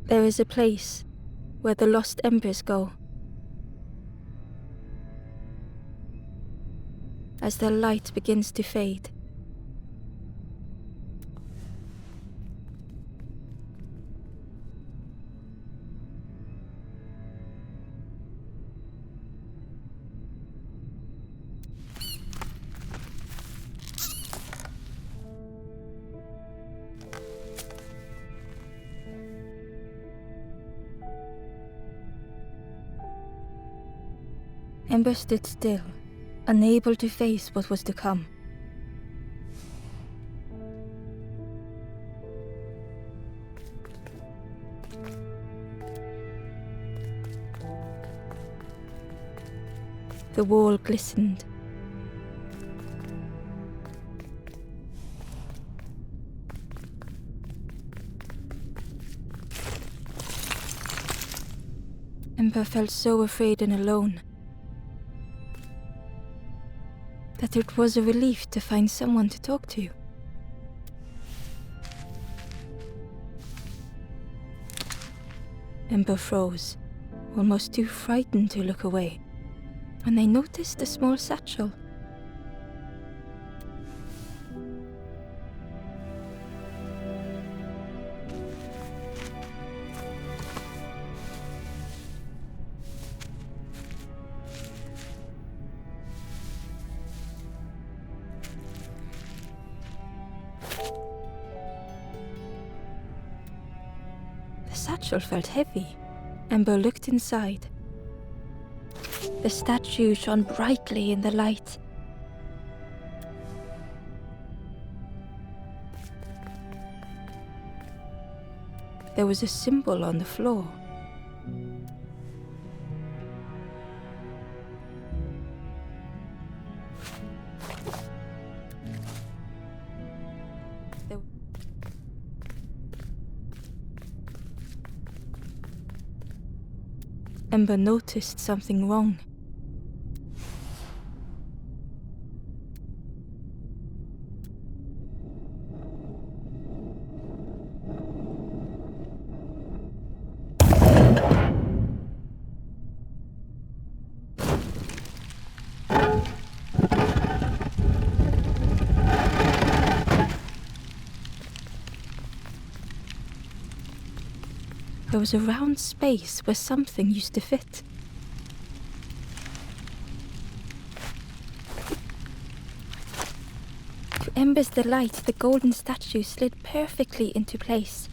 There is a place where the lost embers go. As their light begins to fade, Ember stood still, unable to face what was to come. The wall glistened. Ember felt so afraid and alone that it was a relief to find someone to talk to. Ember froze, almost too frightened to look away, when they noticed a small satchel. The satchel felt heavy. Ember looked inside. The statue shone brightly in the light. There was a symbol on the floor. Ember noticed something wrong. There was a round space where something used to fit. To Ember's delight, the golden statue slid perfectly into place.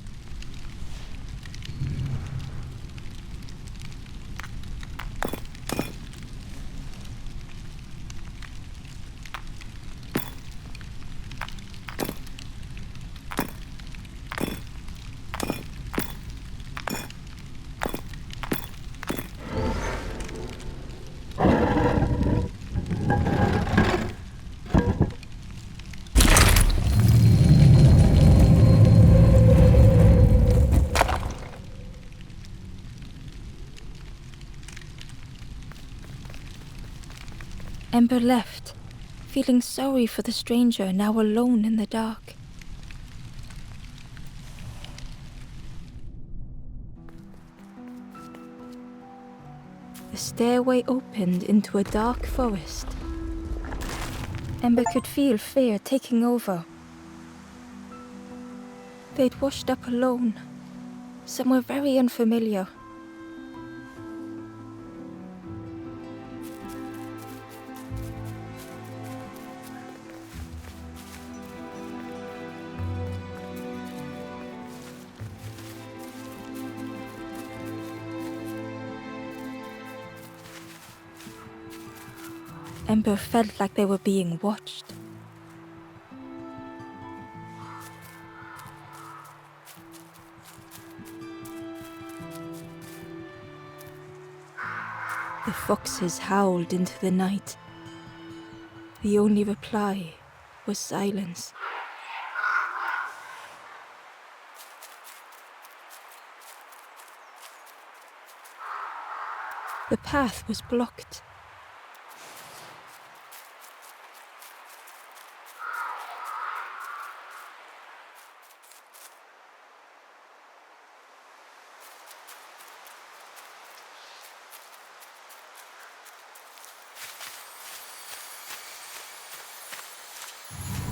Ember left, feeling sorry for the stranger now alone in the dark. The stairway opened into a dark forest. Ember could feel fear taking over. They'd washed up alone, somewhere very unfamiliar. Ember felt like they were being watched. The foxes howled into the night. The only reply was silence. The path was blocked.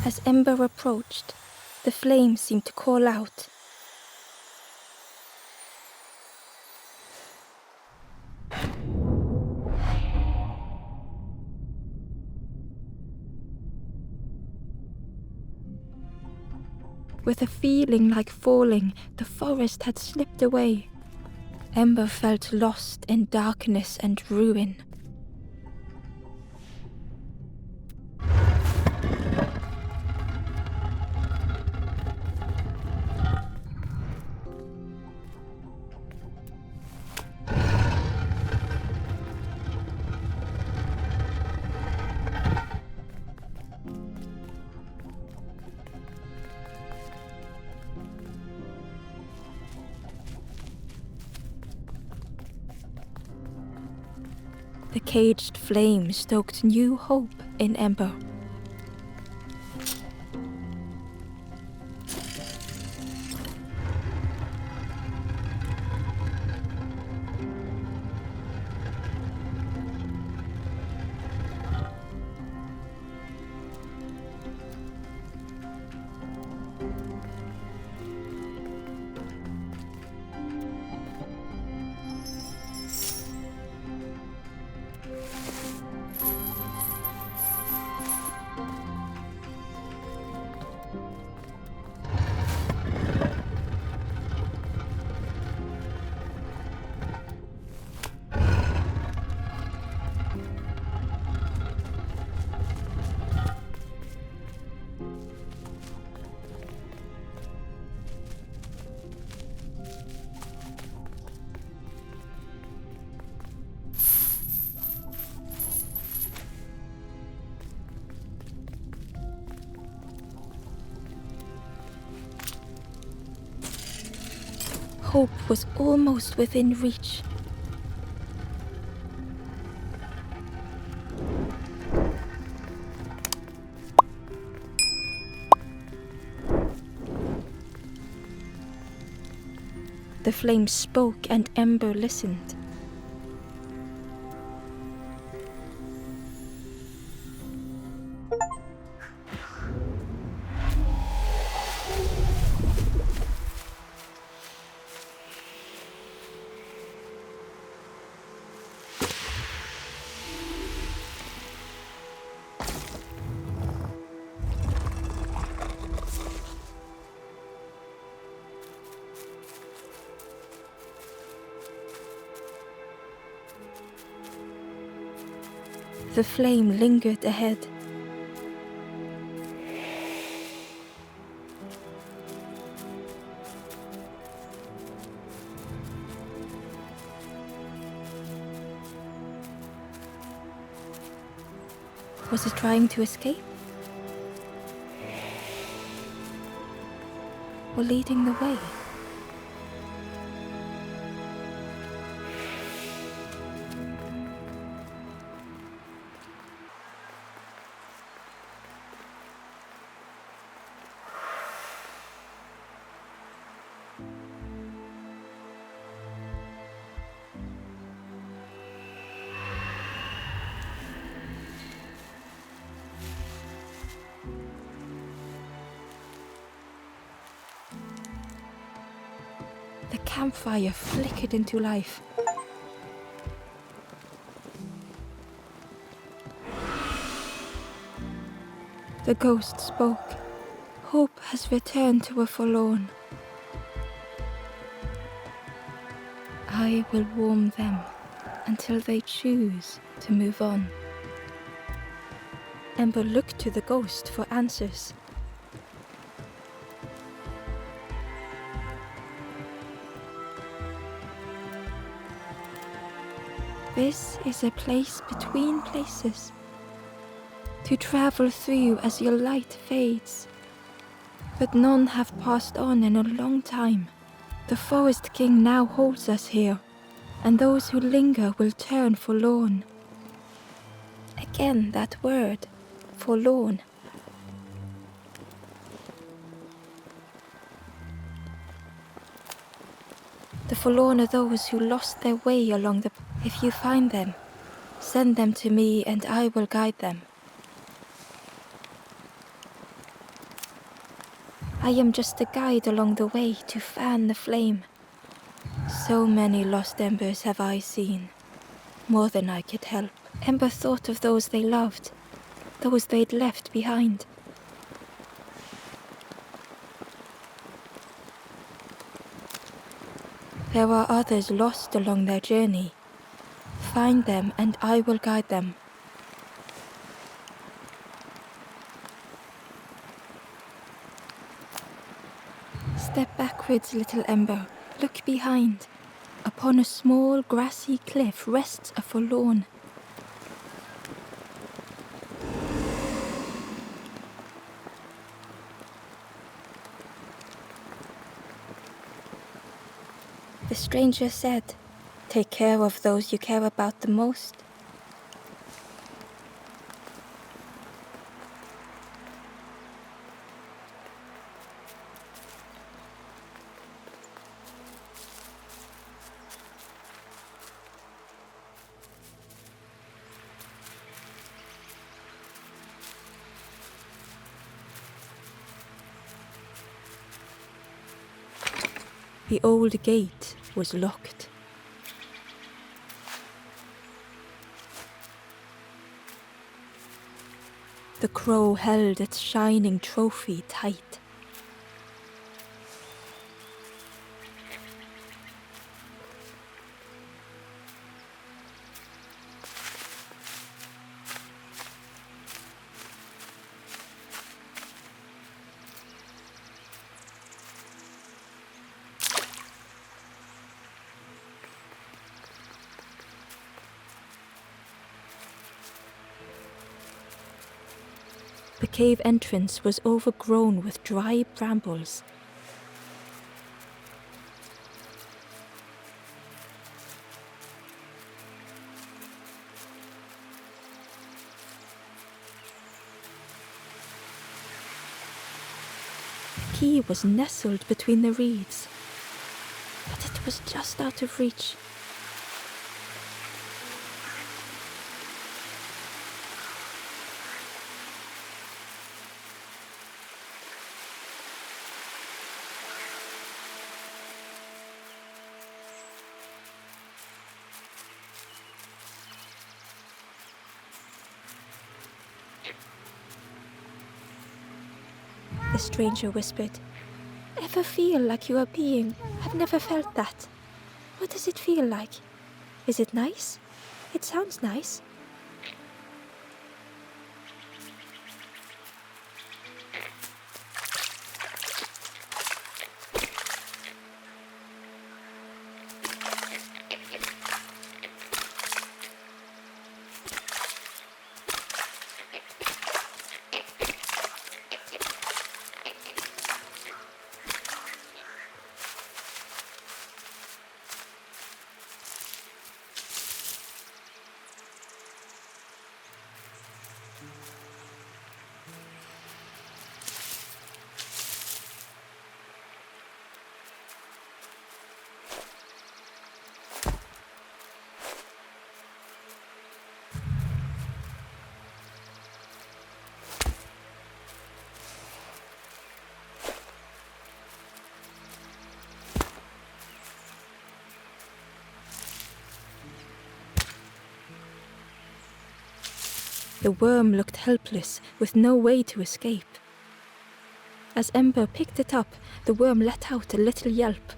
As Ember approached, the flame seemed to call out. With a feeling like falling, the forest had slipped away. Ember felt lost in darkness and ruin. The caged flame stoked new hope in Ember. Hope was almost within reach. The flame spoke and Ember listened. The flame lingered ahead. Was it trying to escape? Or leading the way? The campfire flickered into life. The ghost spoke. Hope has returned to a forlorn. I will warm them until they choose to move on. Ember looked to the ghost for answers. This is a place between places, to travel through as your light fades. But none have passed on in a long time. The Forest King now holds us here, and those who linger will turn forlorn. Again that word, forlorn. The forlorn are those who lost their way along the... If you find them, send them to me and I will guide them. I am just a guide along the way to fan the flame. So many lost embers have I seen, more than I could help. Ember thought of those they loved, those they'd left behind. There are others lost along their journey. Find them and I will guide them. Step backwards, little Ember. Look behind. Upon a small grassy cliff rests a forlorn. The stranger said, "Take care of those you care about the most." The old gate was locked. The crow held its shining trophy tight. The cave entrance was overgrown with dry brambles. The key was nestled between the reeds, but it was just out of reach. The stranger whispered, "Ever feel like you are being? I've never felt that. What does it feel like? Is it nice? It sounds nice." The worm looked helpless, with no way to escape. As Ember picked it up, the worm let out a little yelp.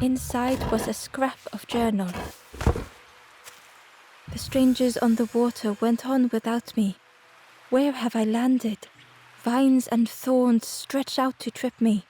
Inside was a scrap of journal. The strangers on the water went on without me. Where have I landed? Vines and thorns stretch out to trip me.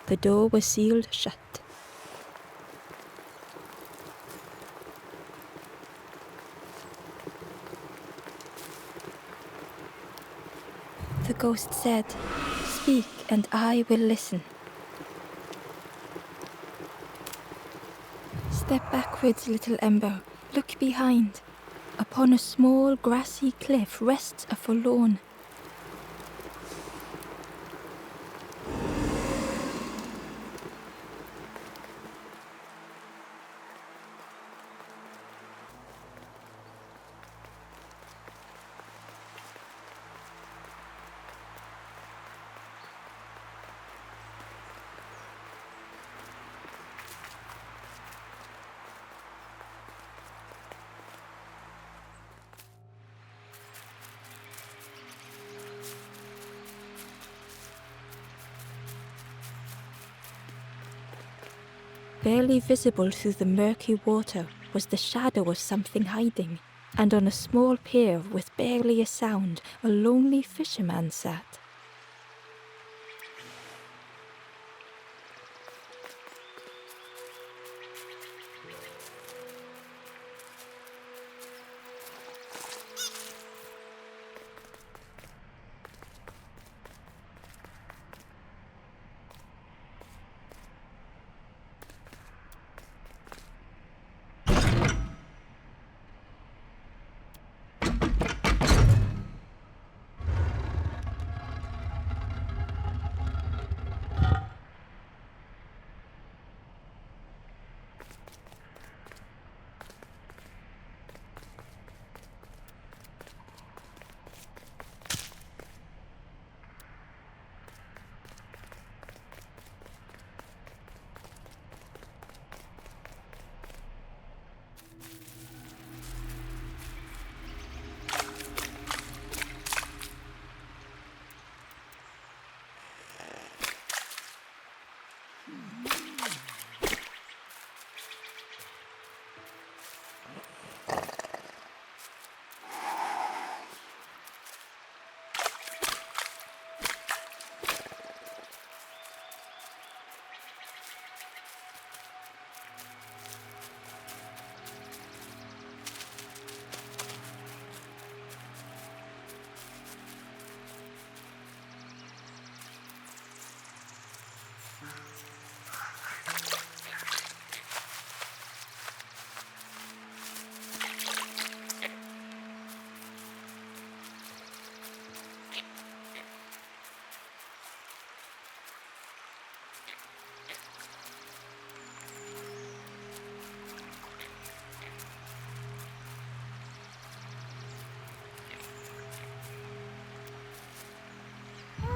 The door was sealed shut. The ghost said, "Speak and I will listen." Step backwards, little Ember. Look behind. Upon a small grassy cliff rests a forlorn. Barely visible through the murky water was the shadow of something hiding, and on a small pier with barely a sound, a lonely fisherman sat.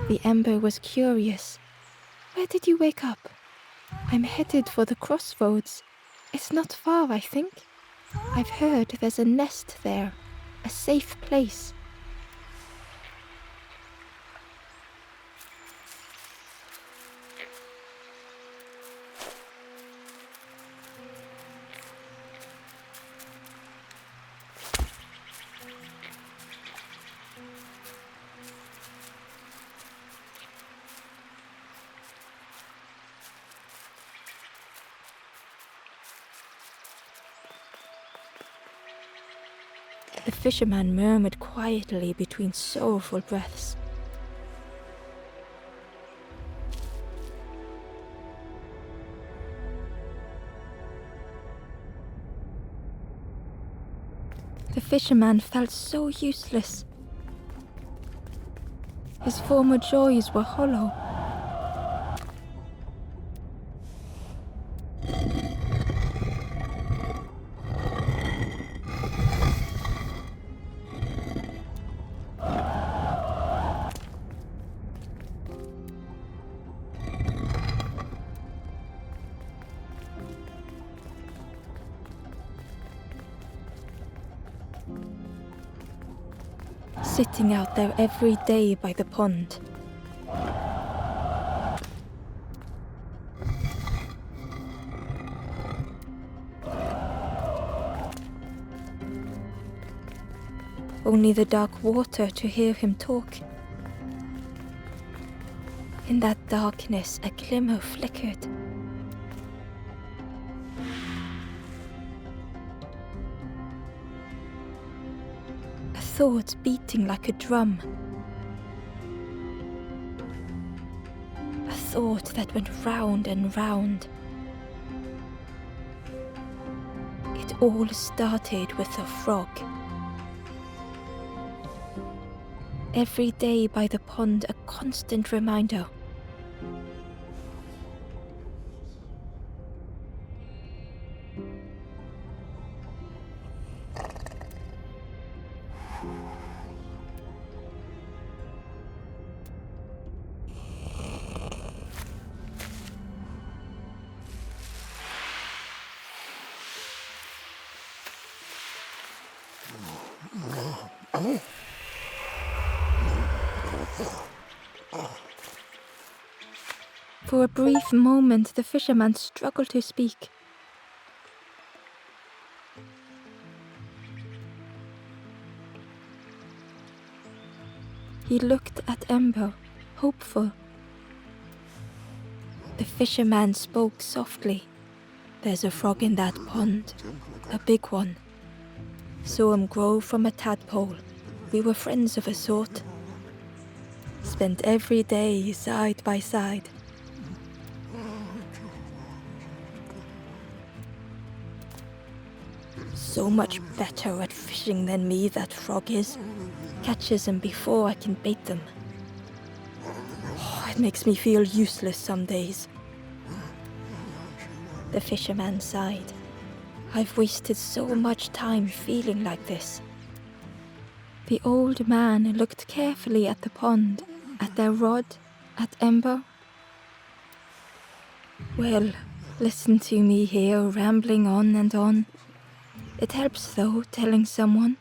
The Ember was curious. "Where did you wake up?" "I'm headed for the crossroads. It's not far, I think. I've heard there's a nest there, a safe place." The fisherman murmured quietly between sorrowful breaths. The fisherman felt so useless. His former joys were hollow. Sitting out there every day by the pond. Only the dark water to hear him talk. In that darkness, a glimmer flickered. A thought beating like a drum. A thought that went round and round. It all started with a frog. Every day by the pond, a constant reminder. For a brief moment, the fisherman struggled to speak. He looked at Ember, hopeful. The fisherman spoke softly. There's a frog in that pond, a big one. Saw him grow from a tadpole. We were friends of a sort. Spent every day side by side. So much better at fishing than me, that frog is. Catches them before I can bait them. Oh, it makes me feel useless some days. The fisherman sighed. I've wasted so much time feeling like this. The old man looked carefully at the pond, at their rod, at Ember. Well, listen to me here, rambling on and on. It helps, though, telling someone.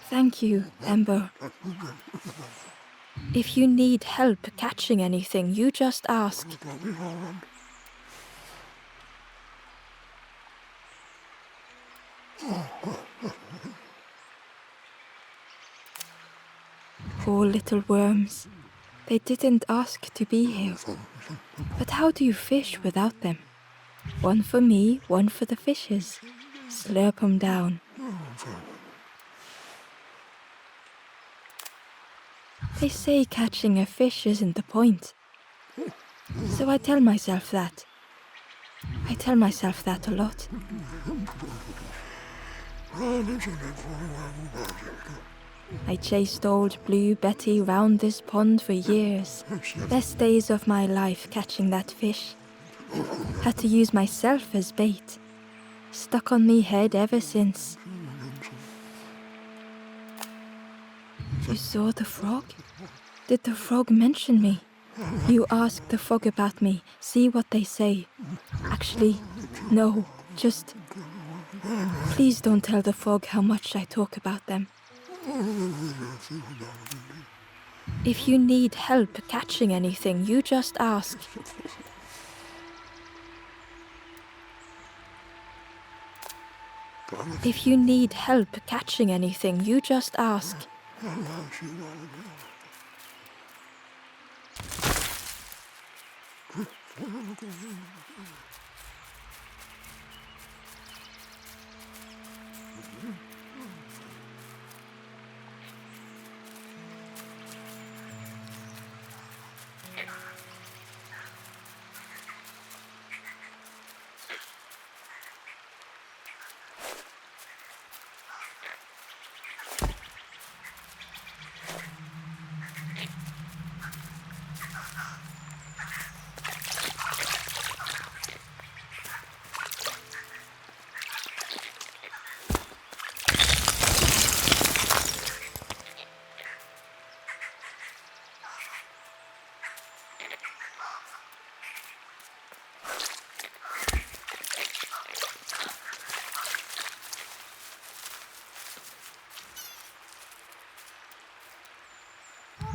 Thank you, Ember. If you need help catching anything, you just ask. Poor little worms. They didn't ask to be here. But how do you fish without them? One for me, one for the fishes. Slurp 'em down. They say catching a fish isn't the point. So I tell myself that. I tell myself that a lot. I chased old Blue Betty round this pond for years. Best days of my life catching that fish. Had to use myself as bait. Stuck on me head ever since. You saw the frog? Did the frog mention me? You ask the frog about me, see what they say. Actually, no, just... Please don't tell the frog how much I talk about them. If you need help catching anything, you just ask. If you need help catching anything, you just ask.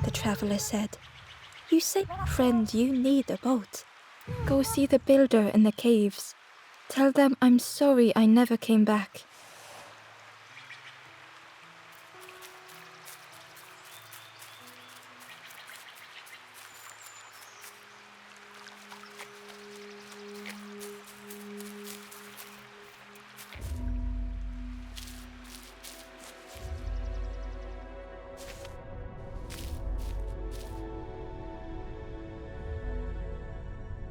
The traveler said, "You say, friend, you need a boat. Go see the builder in the caves. Tell them I'm sorry I never came back."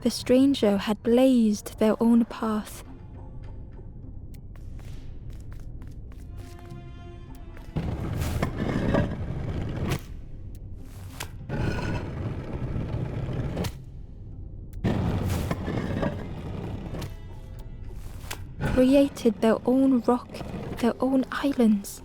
The stranger had blazed their own path. Created their own rock, their own islands.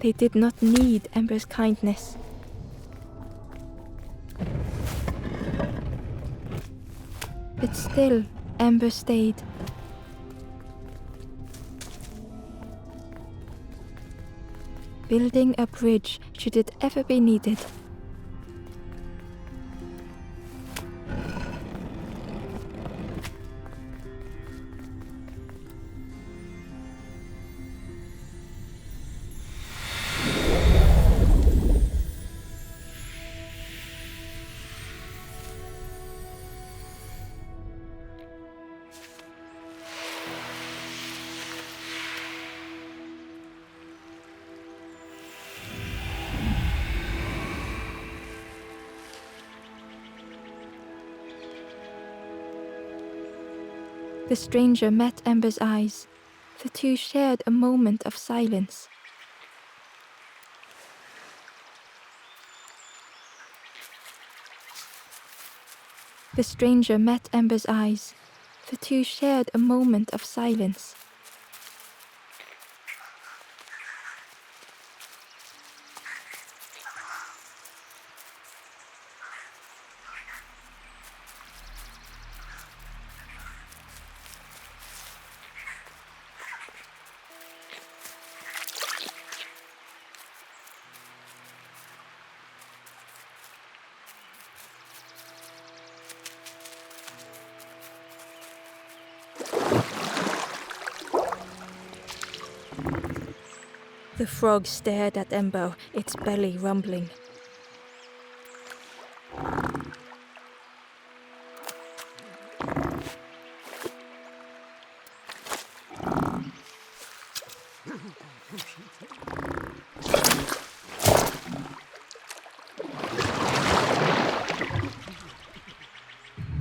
They did not need Ember's kindness. But still, Ember stayed. Building a bridge should it ever be needed. The stranger met Ember's eyes. The two shared a moment of silence. The stranger met Ember's eyes. The two shared a moment of silence. The frog stared at Ember, its belly rumbling.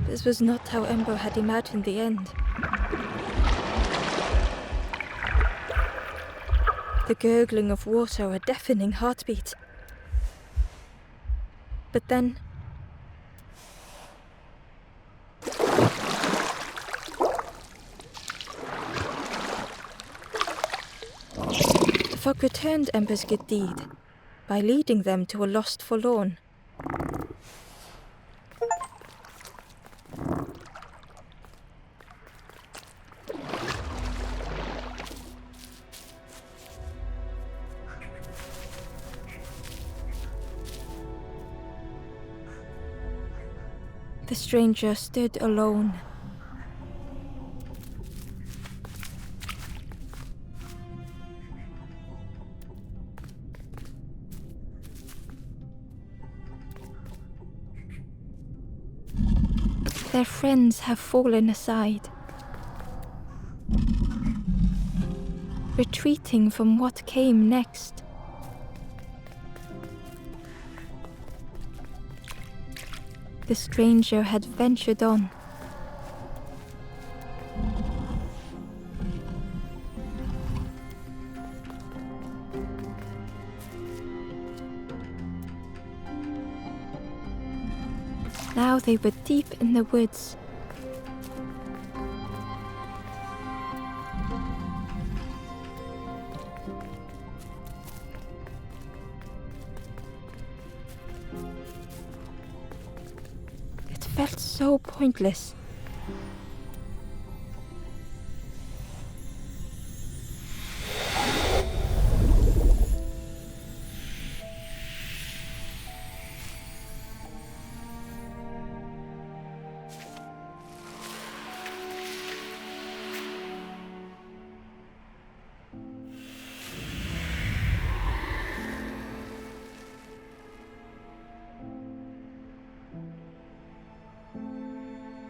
This was not how Ember had imagined the end. The gurgling of water, a deafening heartbeat. But then... the fog returned Ember's good deed by leading them to a lost forlorn. The stranger stood alone. Their friends have fallen aside, retreating from what came next. The stranger had ventured on. Now they were deep in the woods. It felt so pointless.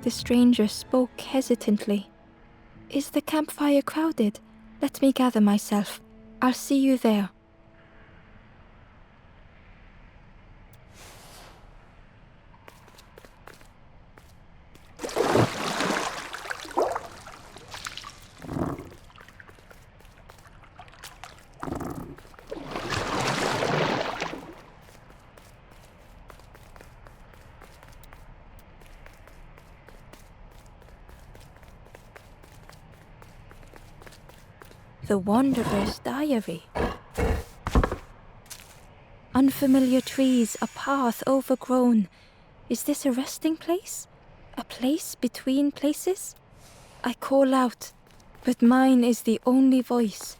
The stranger spoke hesitantly. Is the campfire crowded? Let me gather myself. I'll see you there. The Wanderer's Diary. Unfamiliar trees, a path overgrown. Is this a resting place? A place between places? I call out, but mine is the only voice.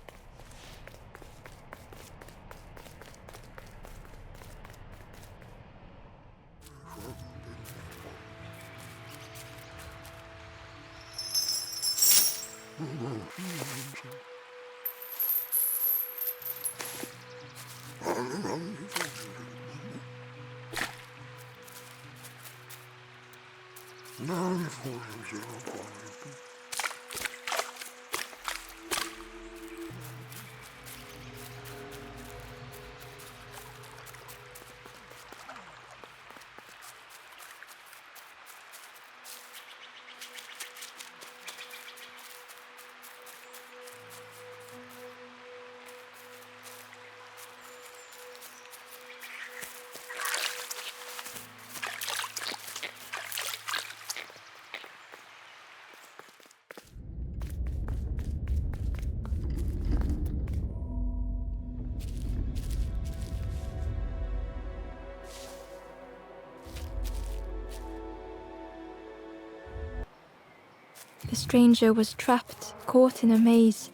The stranger was trapped, caught in a maze.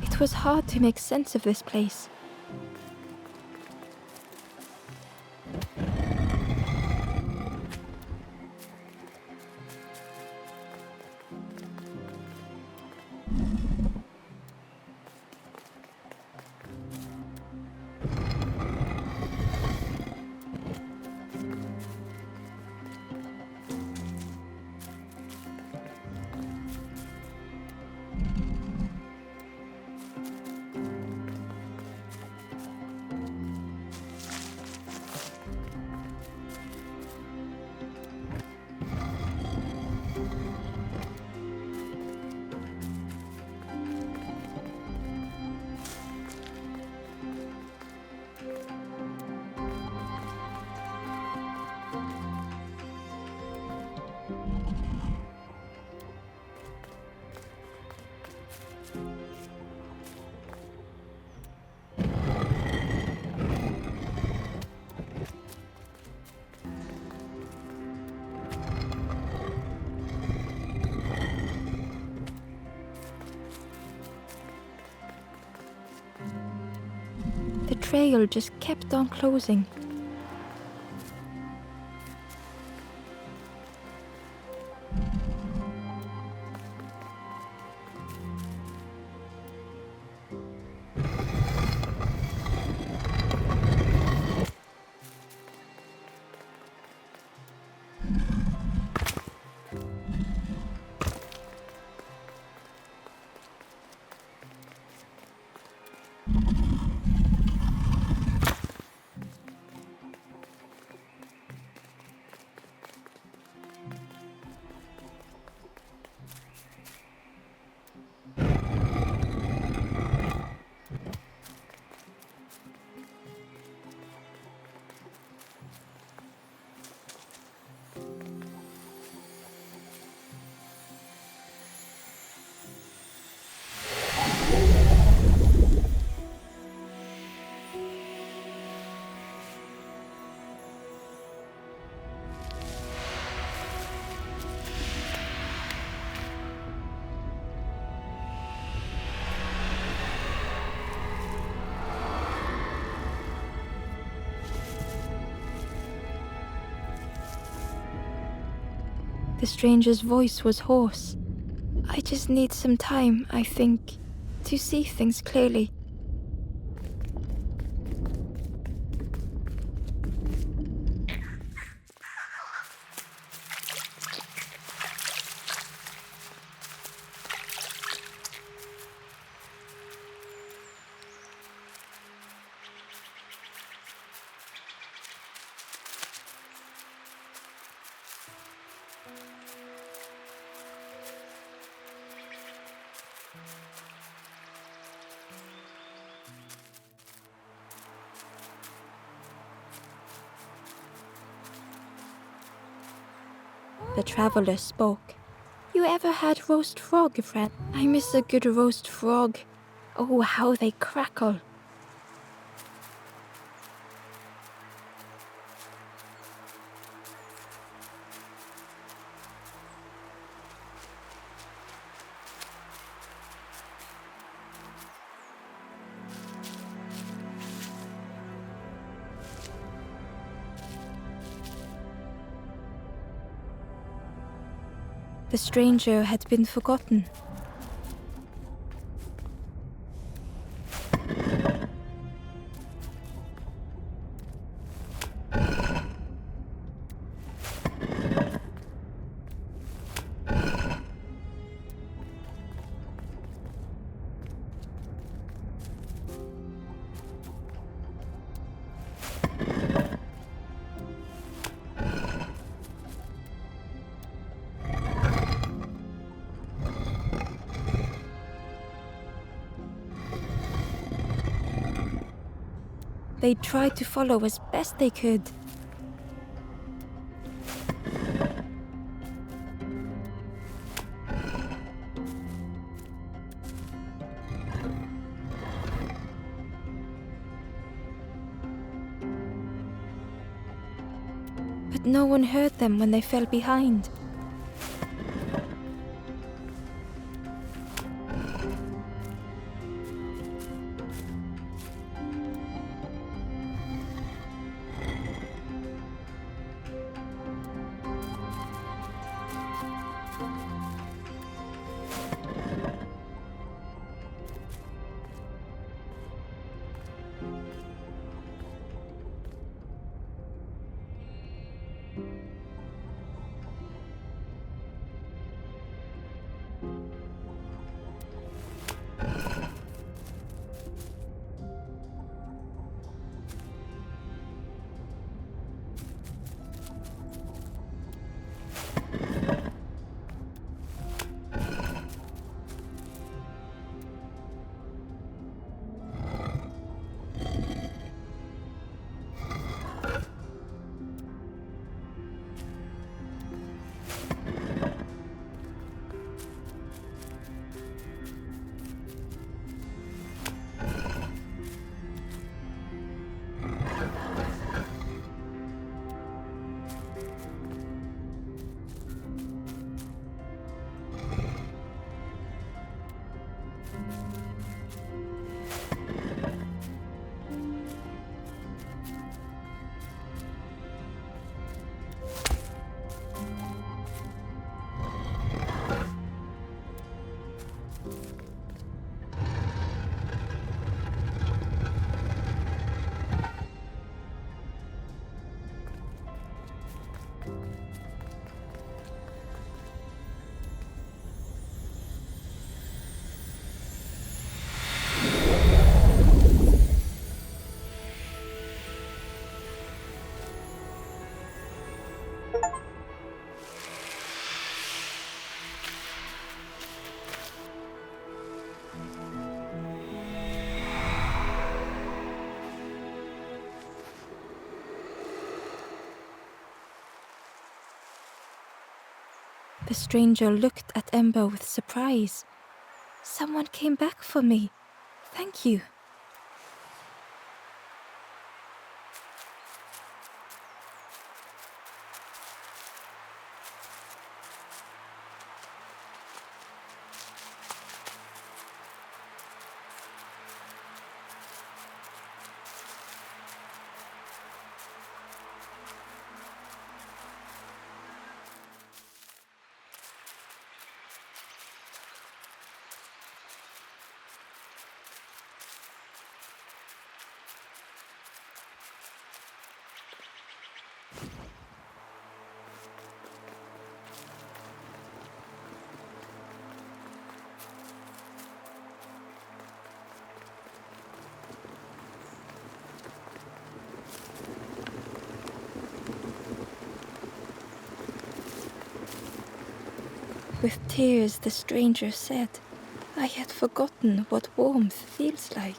It was hard to make sense of this place. The trail just kept on closing. The stranger's voice was hoarse. I just need some time, I think, to see things clearly. The traveler spoke. You ever had roast frog, friend? I miss a good roast frog. Oh, how they crackle. The stranger had been forgotten. They tried to follow as best they could. But no one heard them when they fell behind. The stranger looked at Ember with surprise. Someone came back for me. Thank you. With tears the stranger said, I had forgotten what warmth feels like.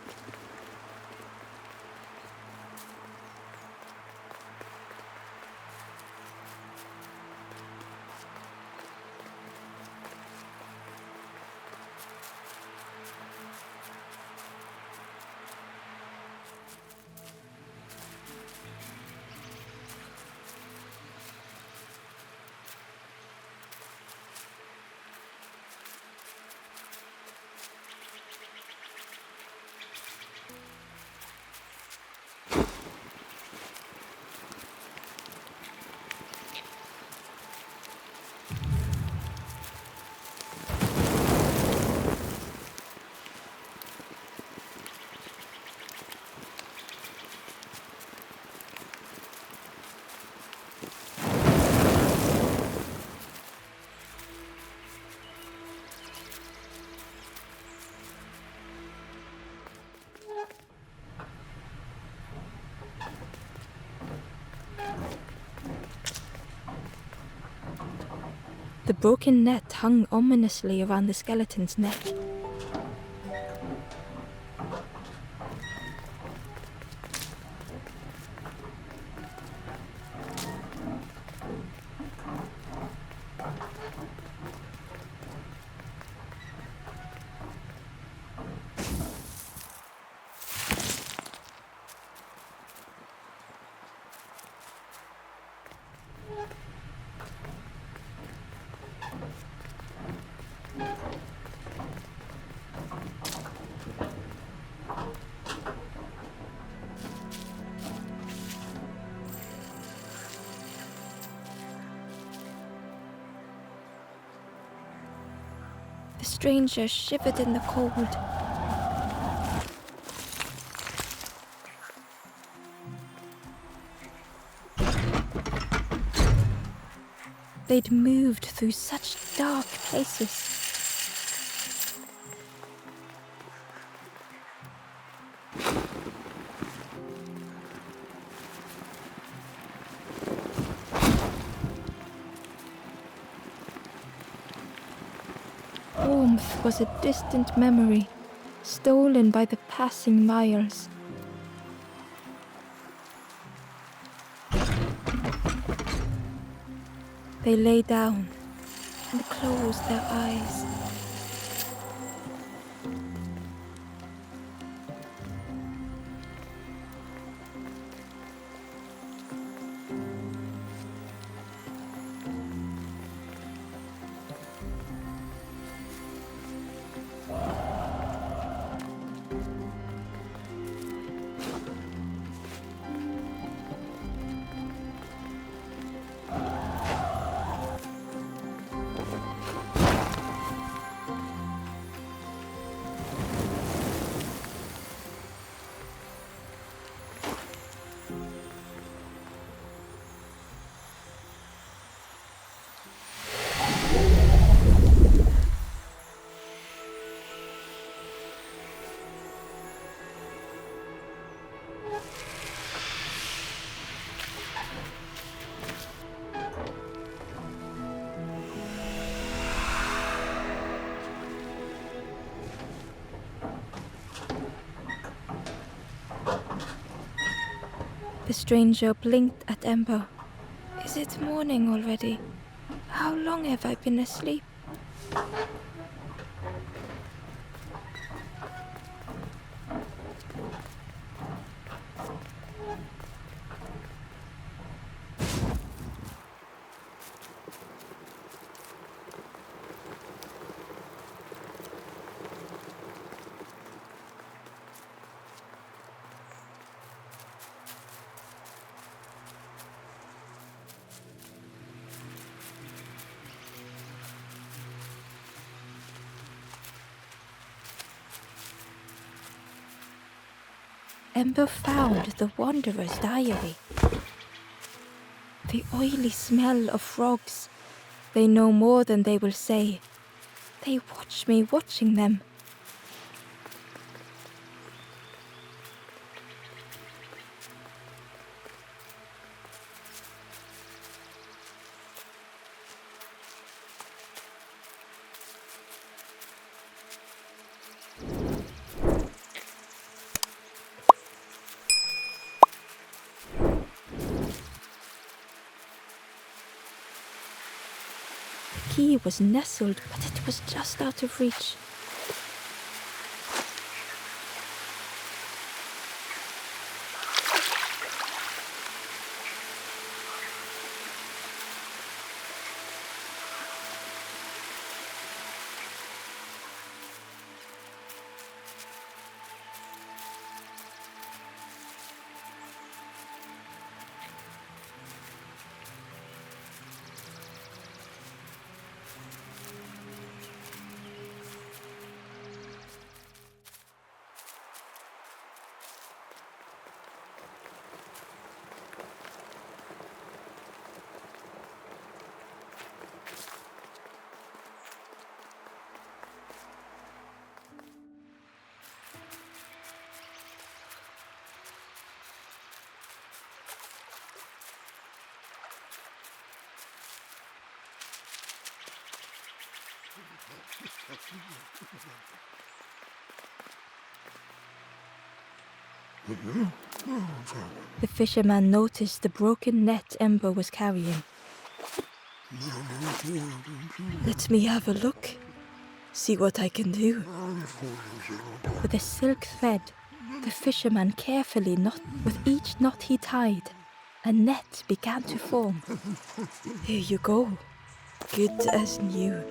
The broken net hung ominously around the skeleton's neck. The stranger shivered in the cold. They'd moved through such dark places. Warmth was a distant memory, stolen by the passing miles. They lay down and closed their eyes. The stranger blinked at Ember. Is it morning already? How long have I been asleep? Ember found the wanderer's diary. The oily smell of frogs. They know more than they will say. They watch me watching them. key was nestled, but it was just out of reach. The fisherman noticed the broken net Ember was carrying. Let me have a look. See what I can do. With a silk thread, the fisherman carefully with each knot he tied, a net began to form. Here you go. Good as new.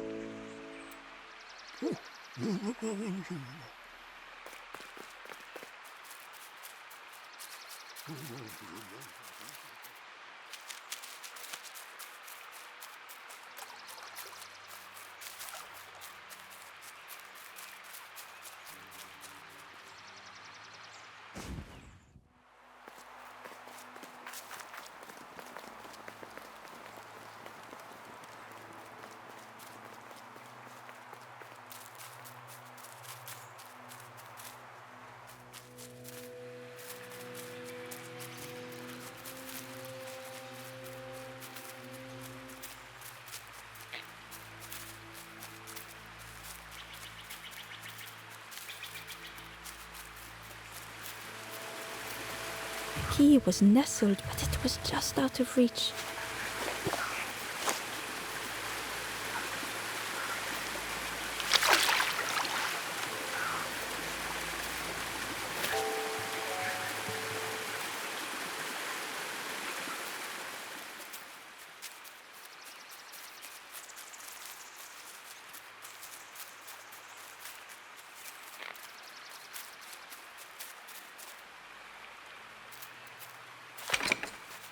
The key was nestled, but it was just out of reach.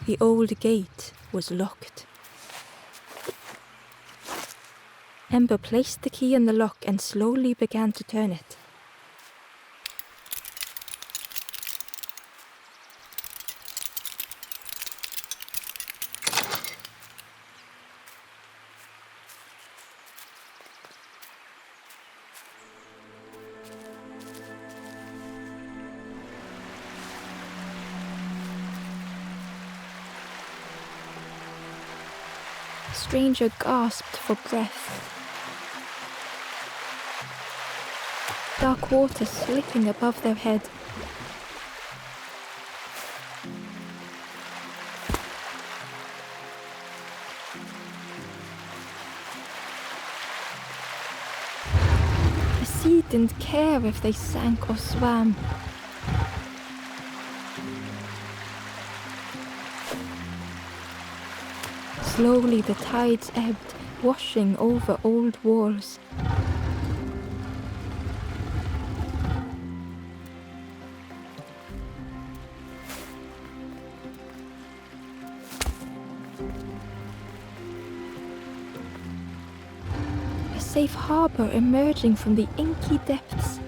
The old gate was locked. Ember placed the key in the lock and slowly began to turn it. The stranger gasped for breath. Dark water slipping above their head. The sea didn't care if they sank or swam. Slowly the tides ebbed, washing over old walls. A safe harbor emerging from the inky depths.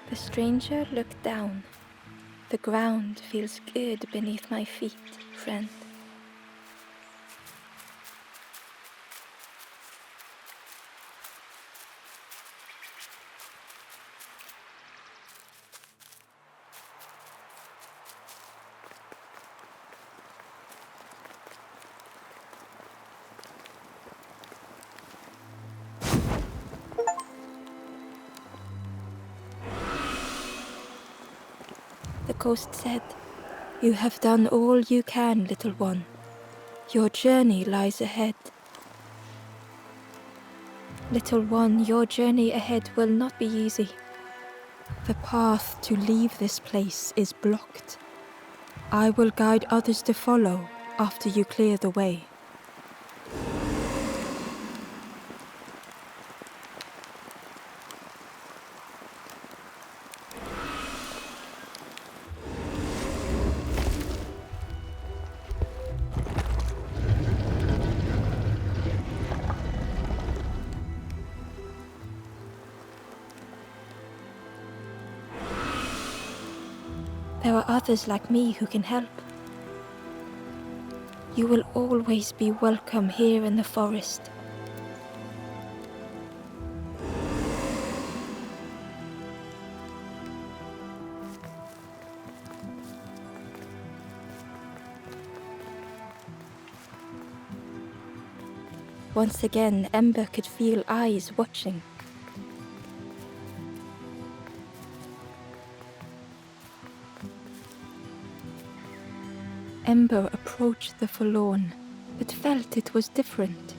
The stranger looked down. The ground feels good beneath my feet, friend. The ghost said, "You have done all you can, little one. Your journey lies ahead." Little one, your journey ahead will not be easy. The path to leave this place is blocked. I will guide others to follow after you clear the way. There are others like me who can help. You will always be welcome here in the forest. Once again, Ember could feel eyes watching. Ember approached the forlorn, but felt it was different.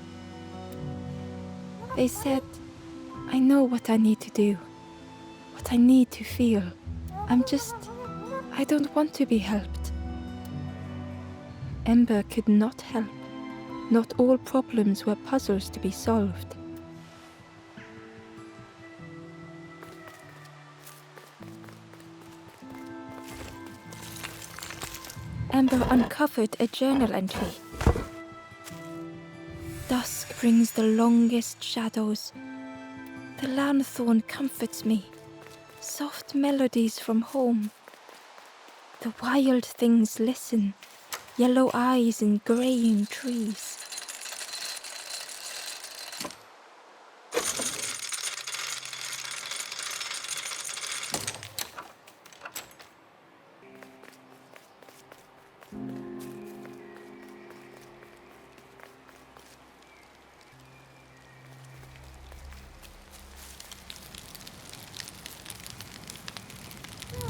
They said, "I know what I need to do, what I need to feel. I don't want to be helped." Ember could not help. Not all problems were puzzles to be solved. Ember uncovered a journal entry. Dusk brings the longest shadows. The lanthorn comforts me. Soft melodies from home. The wild things listen. Yellow eyes in graying trees.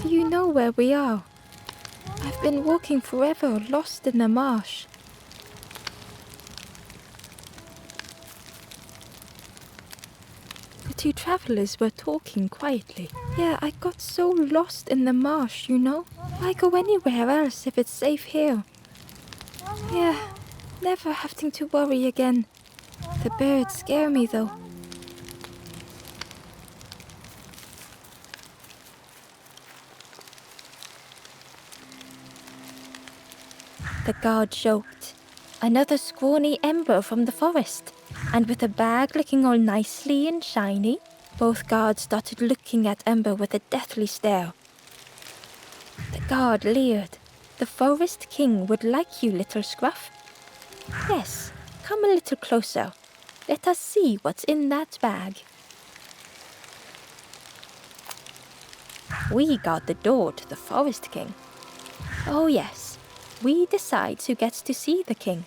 Do you know where we are? I've been walking forever, lost in the marsh. The two travelers were talking quietly. Yeah, I got so lost in the marsh, you know? Why go anywhere else if it's safe here? Yeah, never having to worry again. The birds scare me though. The guard joked. Another scrawny Ember from the forest. And with a bag looking all nicely and shiny, both guards started looking at Ember with a deathly stare. The guard leered. The forest king would like you, little scruff. Yes, come a little closer. Let us see what's in that bag. We guard the door to the forest king. Oh yes. We decide who gets to see the king.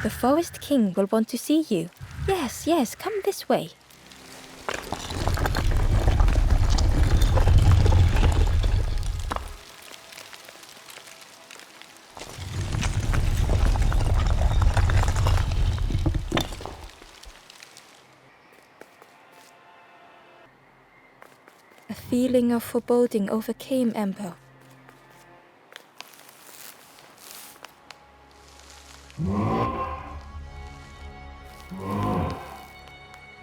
The forest king will want to see you. Yes, come this way. A feeling of foreboding overcame Ember.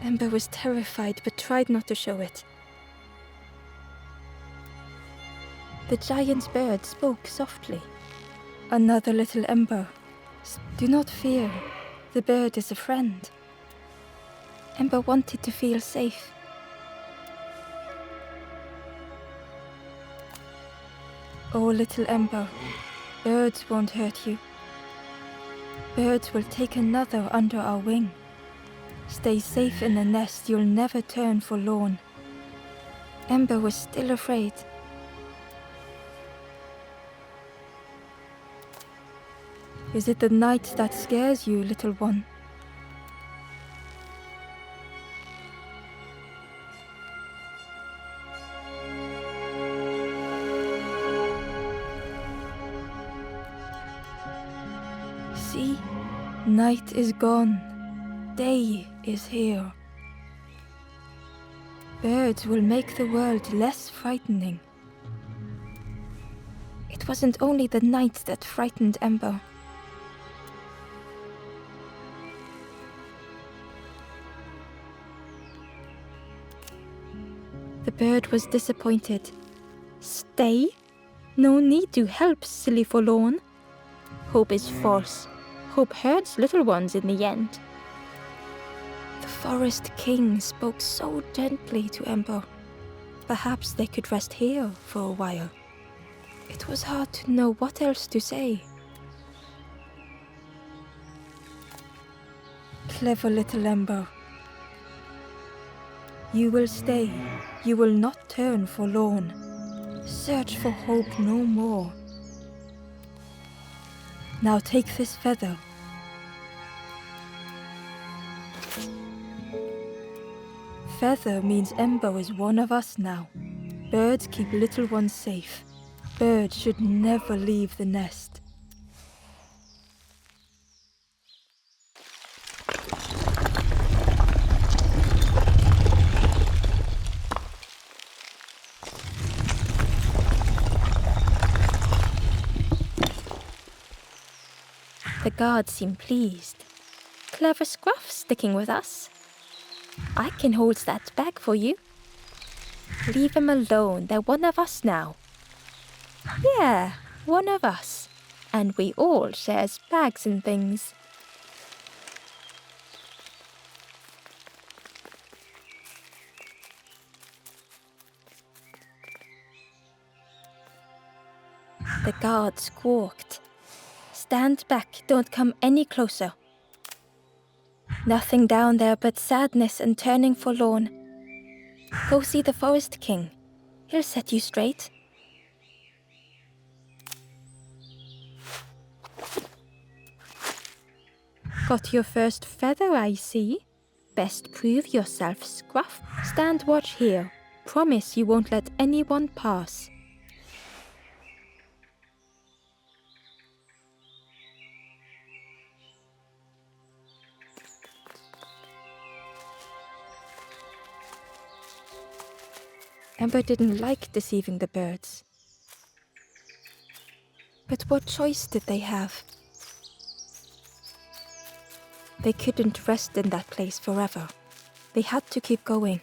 Ember was terrified but tried not to show it. The giant bird spoke softly. Another little Ember. Do not fear. The bird is a friend. Ember wanted to feel safe. Oh, little Ember, birds won't hurt you. Birds will take another under our wing. Stay safe in the nest, you'll never turn forlorn. Ember was still afraid. Is it the night that scares you, little one? See, night is gone, day is here. Birds will make the world less frightening. It wasn't only the night that frightened Ember. The bird was disappointed. Stay? No need to help, silly forlorn. Hope is false. Hope hurts little ones in the end. The forest king spoke so gently to Ember. Perhaps they could rest here for a while. It was hard to know what else to say. Clever little Ember. You will stay. You will not turn forlorn. Search for hope no more. Now take this feather. Feather means Ember is one of us now. Birds keep little ones safe. Birds should never leave the nest. The guards seem pleased. Clever Scruff sticking with us. I can hold that bag for you. Leave them alone, they're one of us now. Yeah, one of us. And we all shares bags and things. The guard squawked. Stand back, don't come any closer. Nothing down there but sadness and turning forlorn. Go see the Forest King. He'll set you straight. Got your first feather, I see. Best prove yourself, Scruff. Stand watch here. Promise you won't let anyone pass. Ember didn't like deceiving the birds. But what choice did they have? They couldn't rest in that place forever. They had to keep going.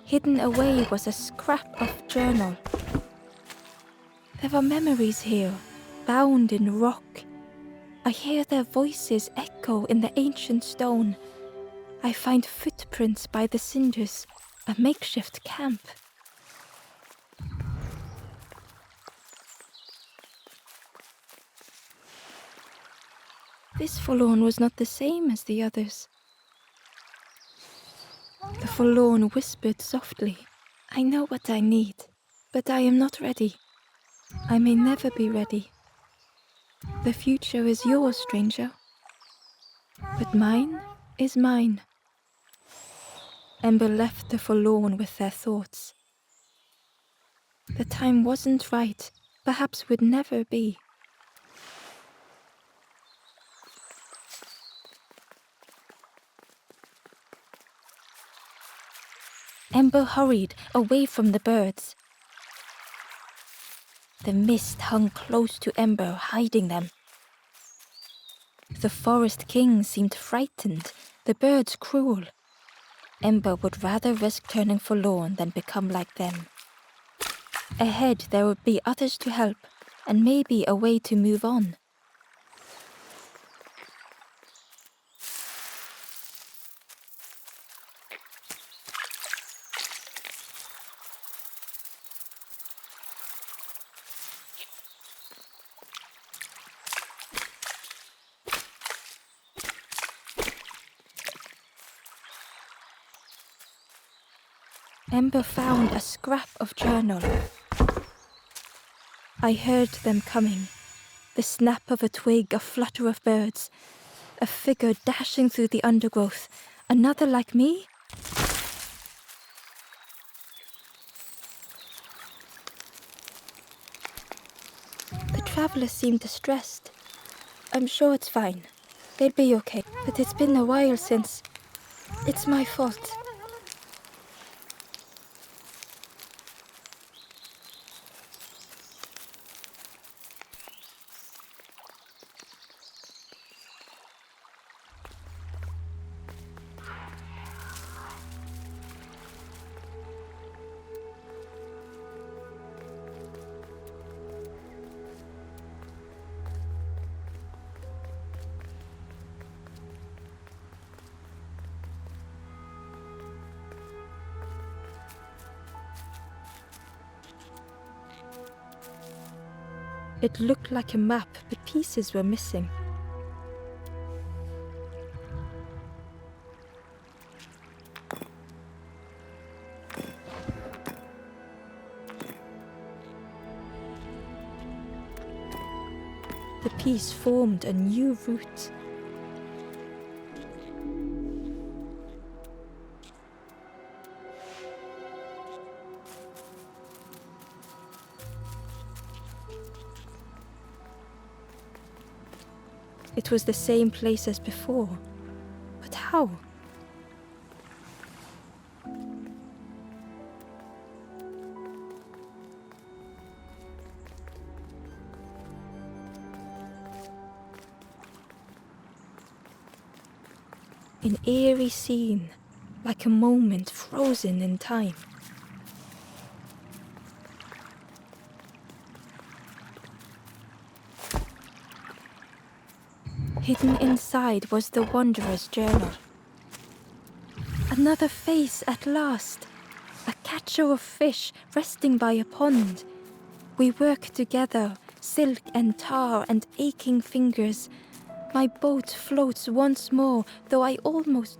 Hidden away was a scrap of journal. There were memories here, bound in rock. I hear their voices echo in the ancient stone. I find footprints by the cinders, a makeshift camp. This forlorn was not the same as the others. The forlorn whispered softly, I know what I need, but I am not ready. I may never be ready. The future is yours, stranger, but mine is mine. Ember left the forlorn with their thoughts. The time wasn't right, perhaps would never be. Ember hurried away from the birds. The mist hung close to Ember, hiding them. The forest king seemed frightened, the birds cruel. Ember would rather risk turning forlorn than become like them. Ahead there would be others to help, and maybe a way to move on. Ember found a scrap of journal. I heard them coming. The snap of a twig, a flutter of birds. A figure dashing through the undergrowth. Another like me? The traveler seemed distressed. I'm sure it's fine. They'll be okay. But it's been a while since... It's my fault. It looked like a map, but pieces were missing. The piece formed a new route. It was the same place as before. But how? An eerie scene, like a moment frozen in time. Hidden inside was the wanderer's journal. Another face at last. A catcher of fish resting by a pond. We work together, silk and tar and aching fingers. My boat floats once more, though I almost...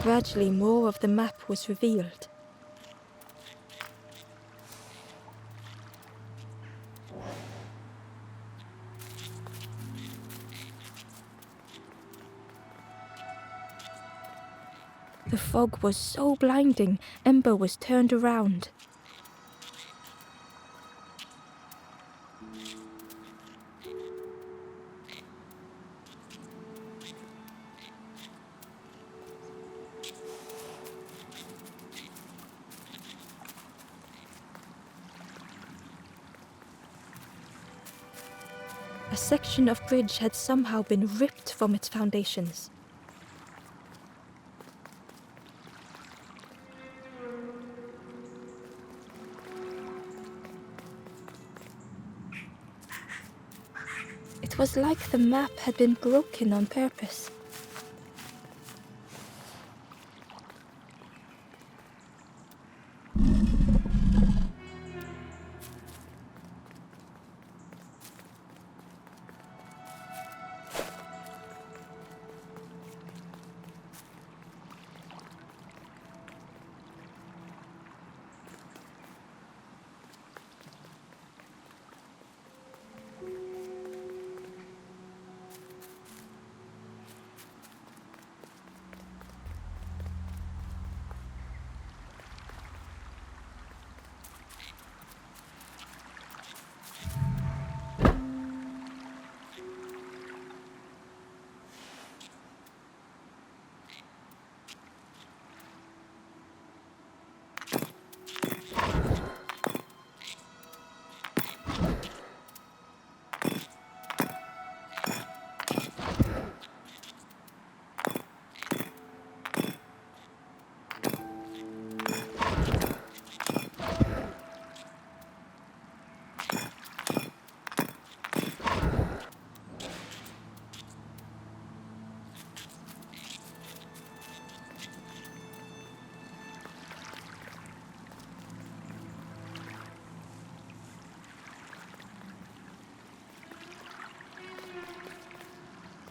Gradually, more of the map was revealed. The fog was so blinding, Ember was turned around. A section of bridge had somehow been ripped from its foundations. It was like the map had been broken on purpose.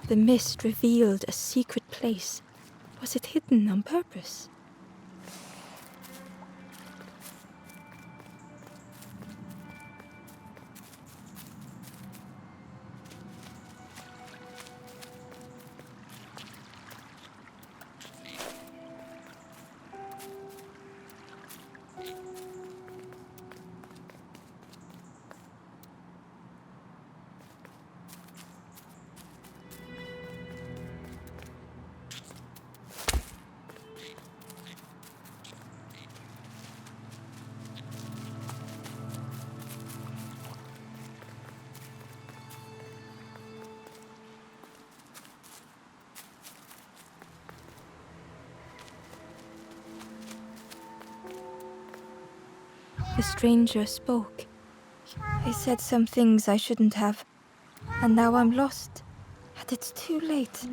The mist revealed a secret place. Was it hidden on purpose? The stranger spoke. I said some things I shouldn't have, and now I'm lost, and it's too late.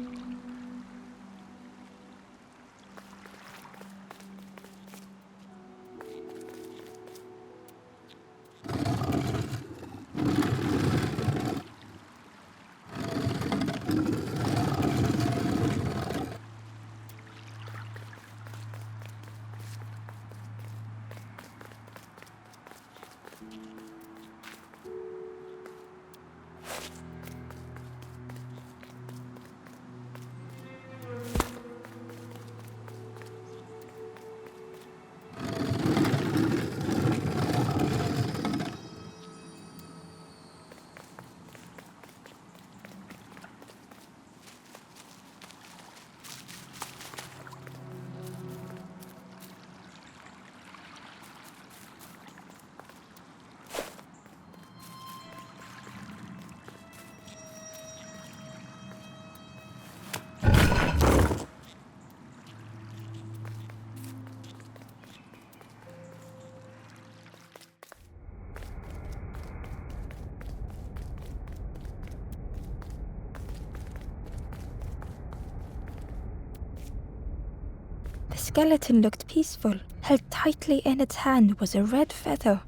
The skeleton looked peaceful. Held tightly in its hand was a red feather.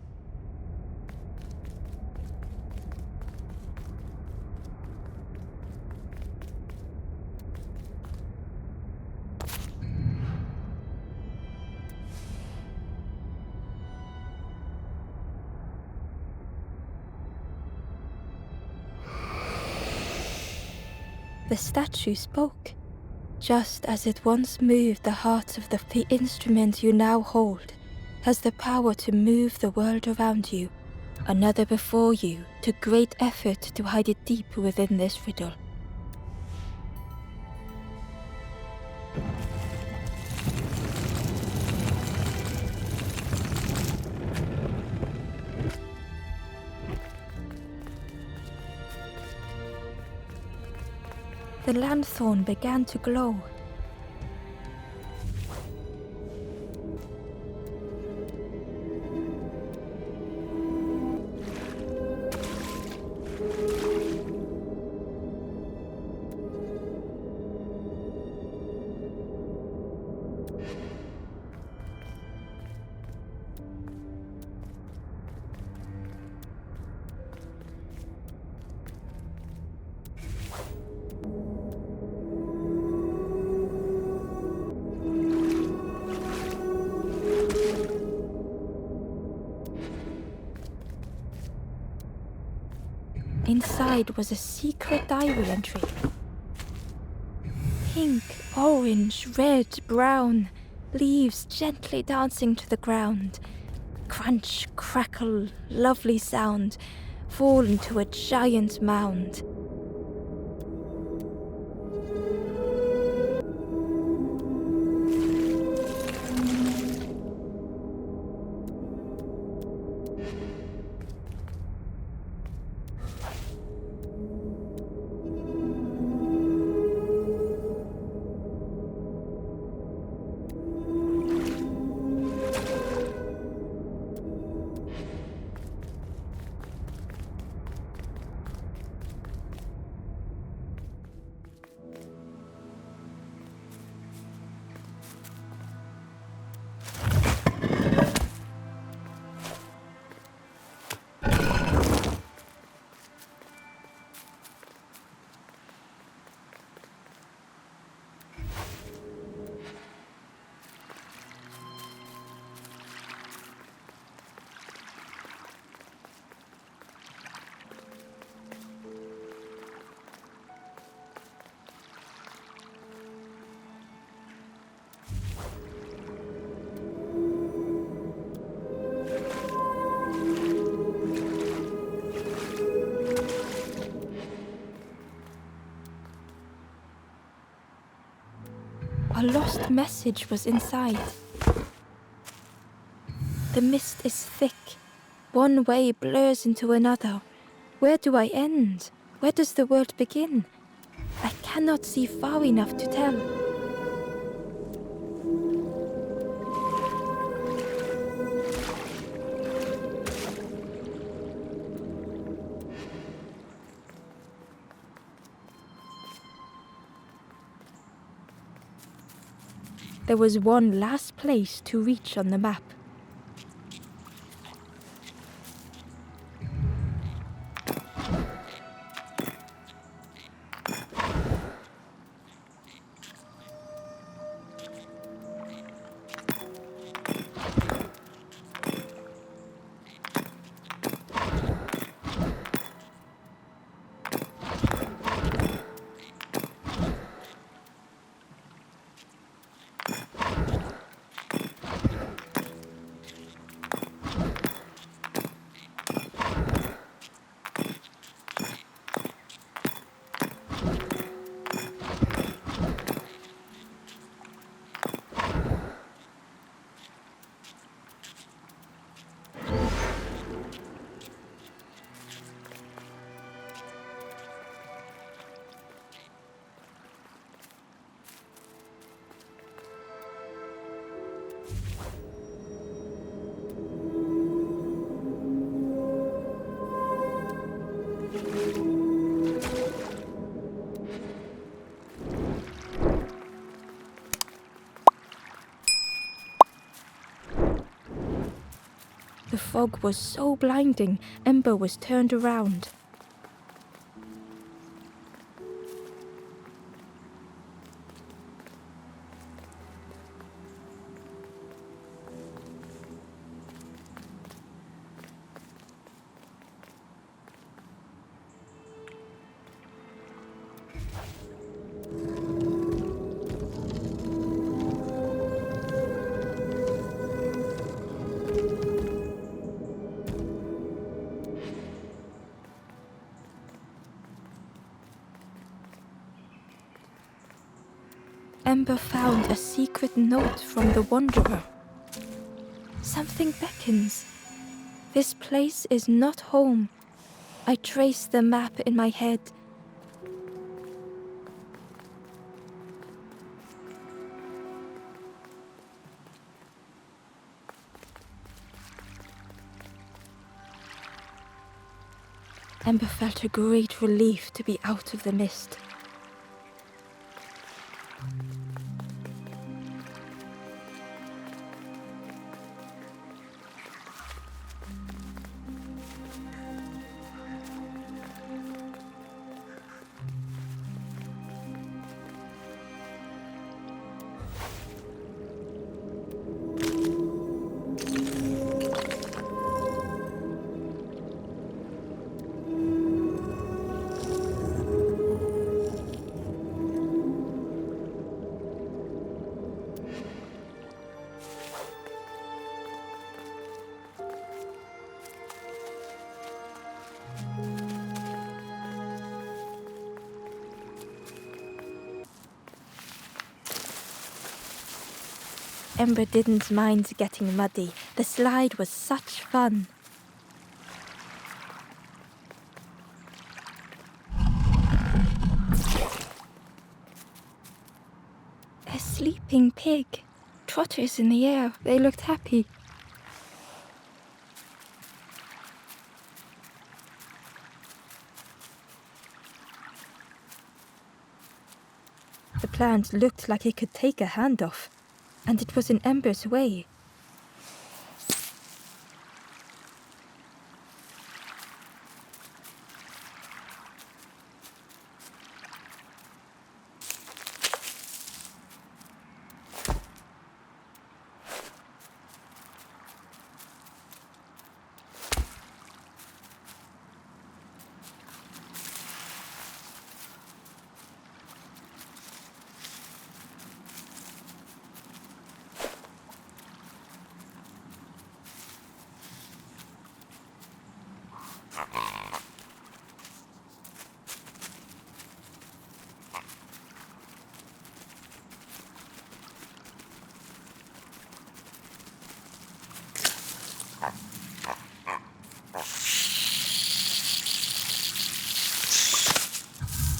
The statue spoke. Just as it once moved the heart of the instrument you now hold has the power to move the world around you, another before you took great effort to hide it deep within this riddle. The lanthorn began to glow. Inside was a secret diary entry. Pink, orange, red, brown, leaves gently dancing to the ground. Crunch, crackle, lovely sound, fall into a giant mound. lost message was inside. The mist is thick. One way blurs into another. Where do I end? Where does the world begin? I cannot see far enough to tell. There was one last place to reach on the map. The fog was so blinding, Ember was turned around. Ember found a secret note from the Wanderer. Something beckons. This place is not home. I trace the map in my head. Ember felt a great relief to be out of the mist. Ember didn't mind getting muddy. The slide was such fun. A sleeping pig. Trotters in the air. They looked happy. The plant looked like it could take a hand off. And it was in Ember's way.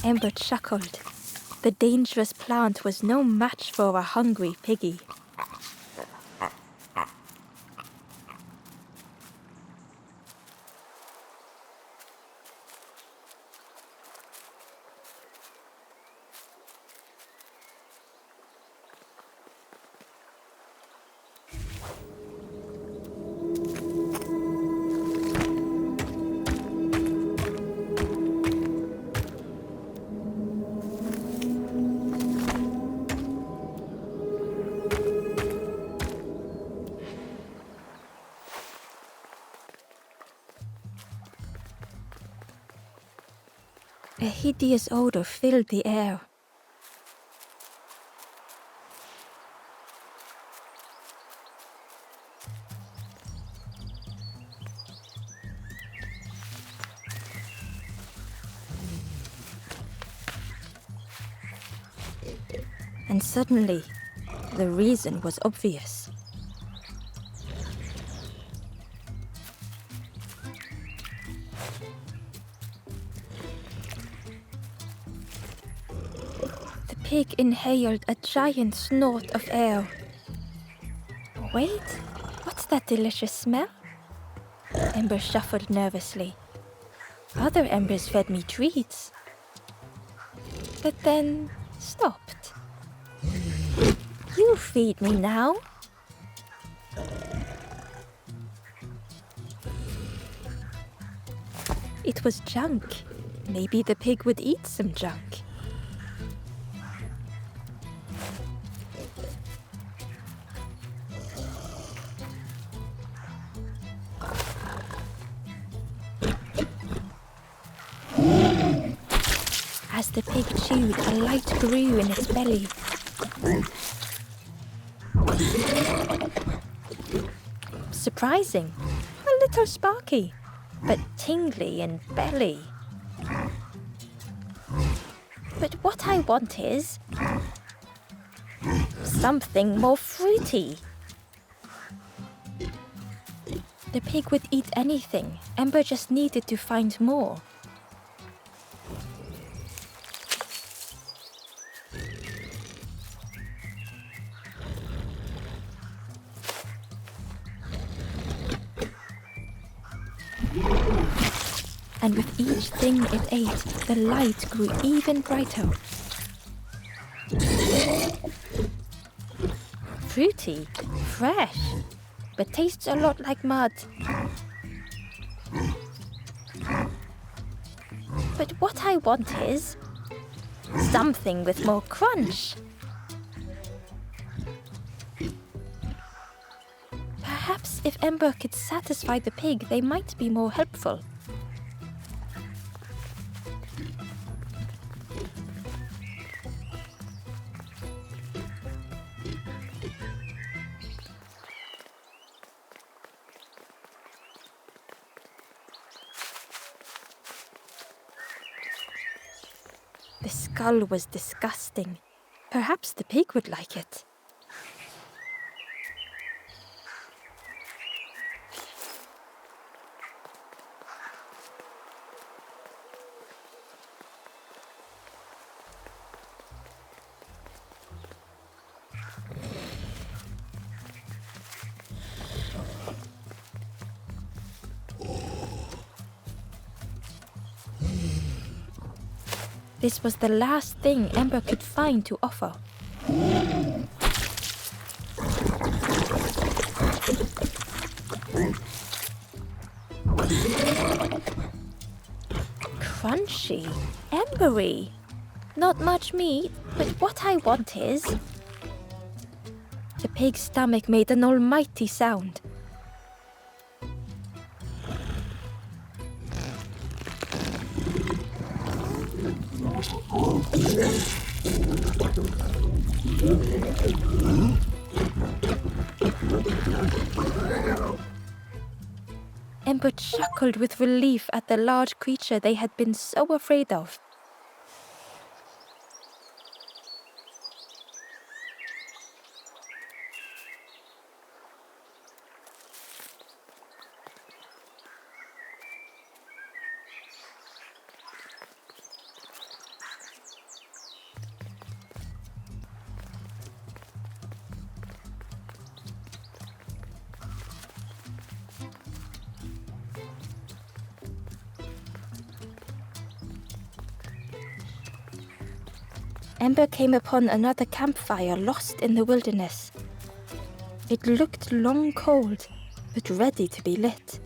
Ember chuckled. The dangerous plant was no match for a hungry piggy. A hideous odor filled the air. And suddenly, the reason was obvious. The pig inhaled a giant snort of air. Wait, what's that delicious smell? Ember shuffled nervously. Other embers fed me treats, but then stopped. You feed me now. It was junk. Maybe the pig would eat some junk. As the pig chewed, a light grew in its belly. Surprising, a little sparky, but tingly in belly. But what I want is something more fruity. The pig would eat anything. Ember just needed to find more. And with each thing it ate, the light grew even brighter. Fruity, fresh, but tastes a lot like mud. But what I want is something with more crunch. Perhaps if Ember could satisfy the pig, they might be more helpful. The skull was disgusting. Perhaps the pig would like it. This was the last thing Ember could find to offer. Crunchy, embery. Not much meat, but what I want is... The pig's stomach made an almighty sound. Ember chuckled with relief at the large creature they had been so afraid of. Ember came upon another campfire lost in the wilderness. It looked long cold, but ready to be lit.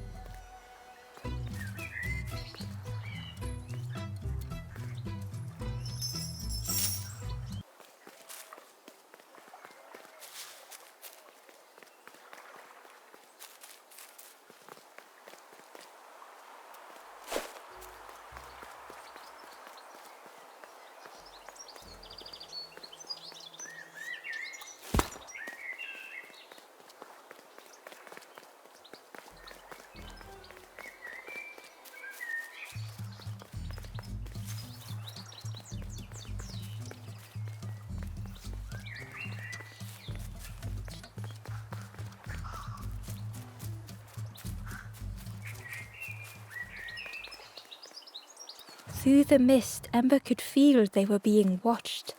Through the mist, Ember could feel they were being watched.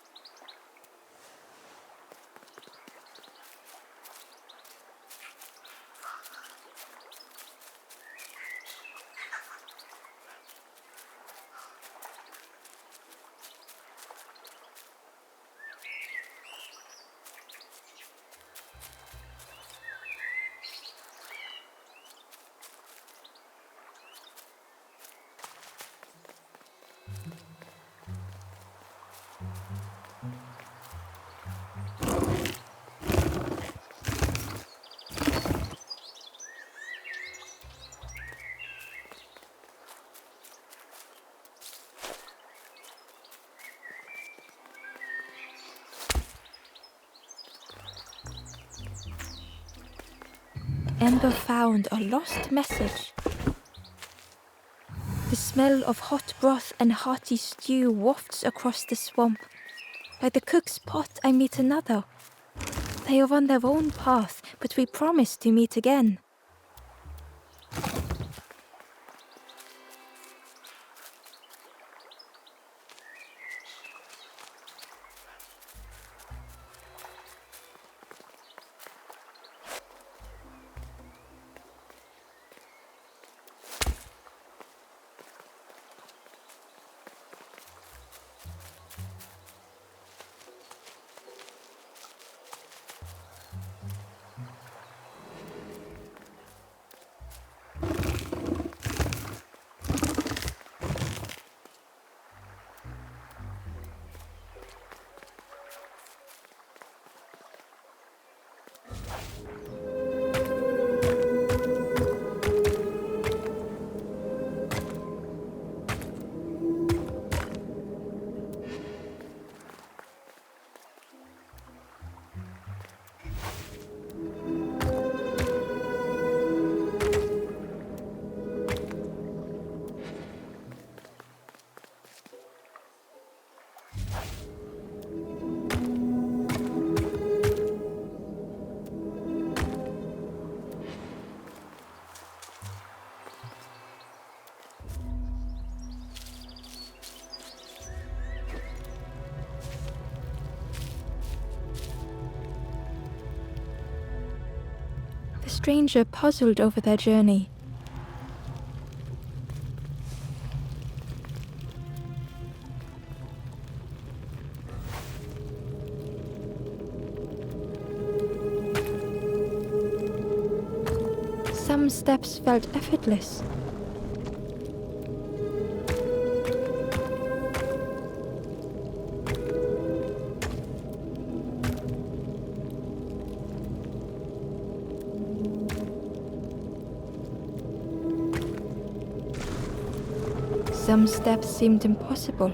Ember found a lost message. The smell of hot broth and hearty stew wafts across the swamp. By the cook's pot I meet another. They are on their own path, but we promise to meet again. The stranger puzzled over their journey. Some steps felt effortless. Some steps seemed impossible.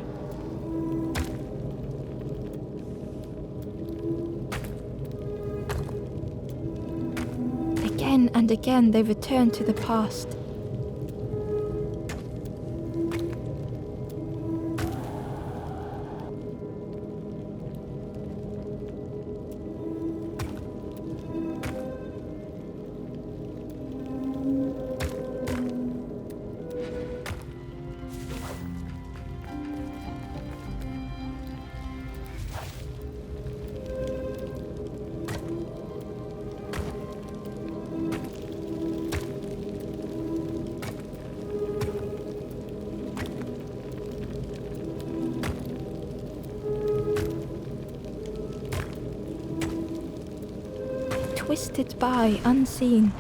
Again and again they returned to the past. twisted by unseen.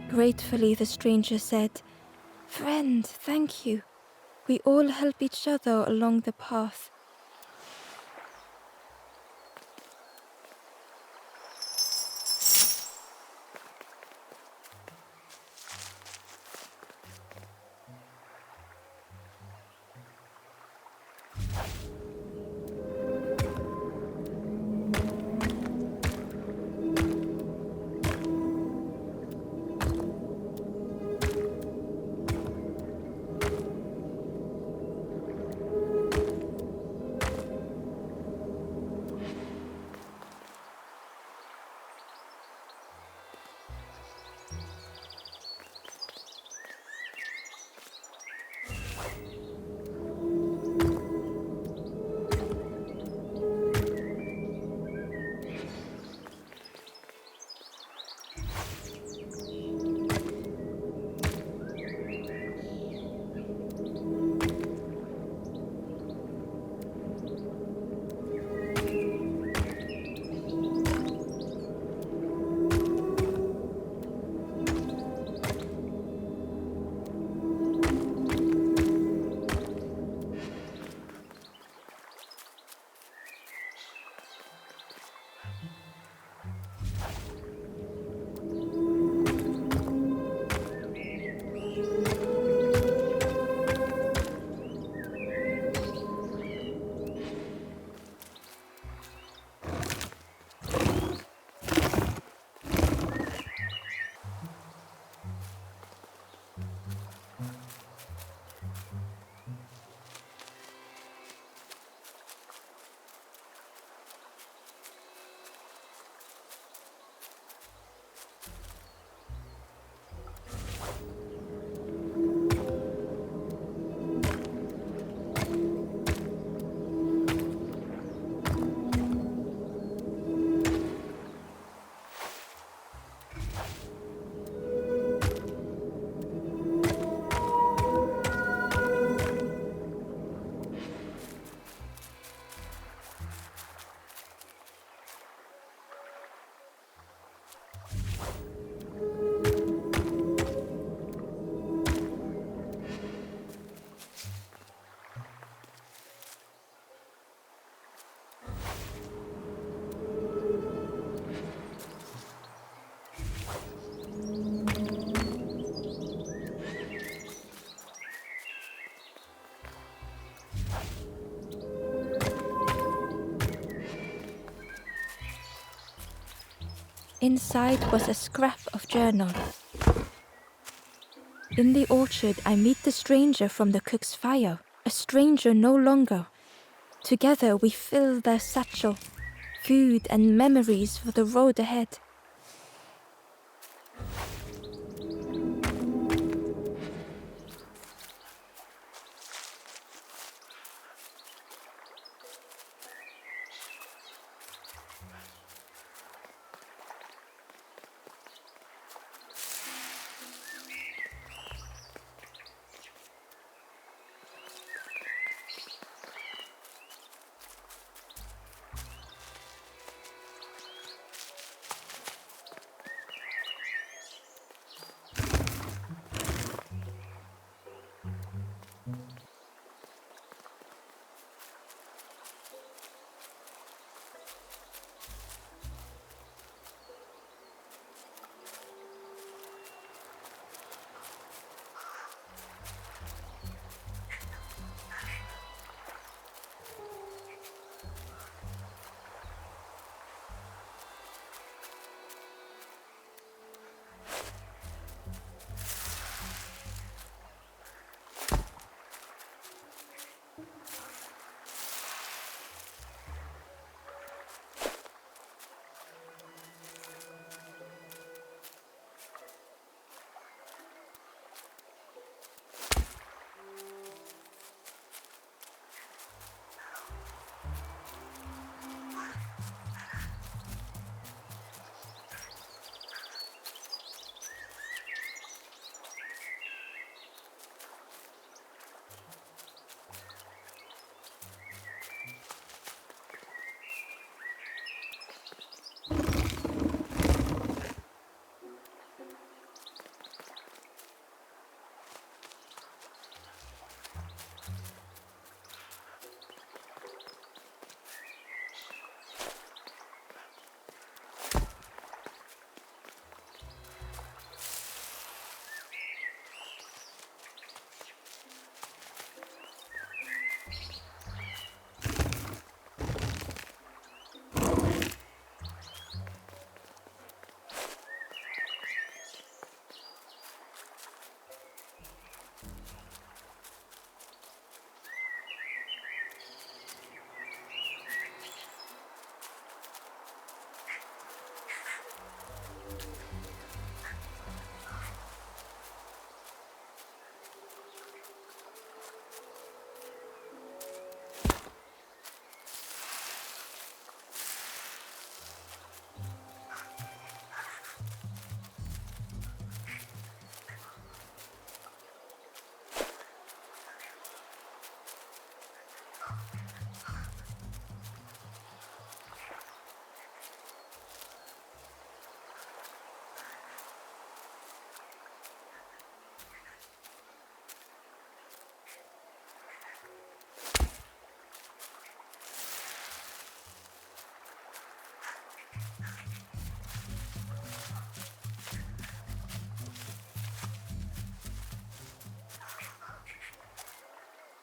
Gratefully the stranger said, "Friend, thank you. We all help each other along the path." Inside was a scrap of journal. In the orchard I meet the stranger from the cook's fire, a stranger no longer. Together we fill their satchel, food and memories for the road ahead.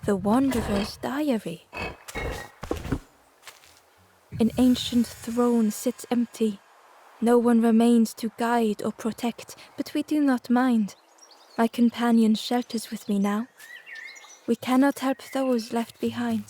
The Wanderer's Diary. An ancient throne sits empty. No one remains to guide or protect, but we do not mind. My companion shelters with me now. We cannot help those left behind.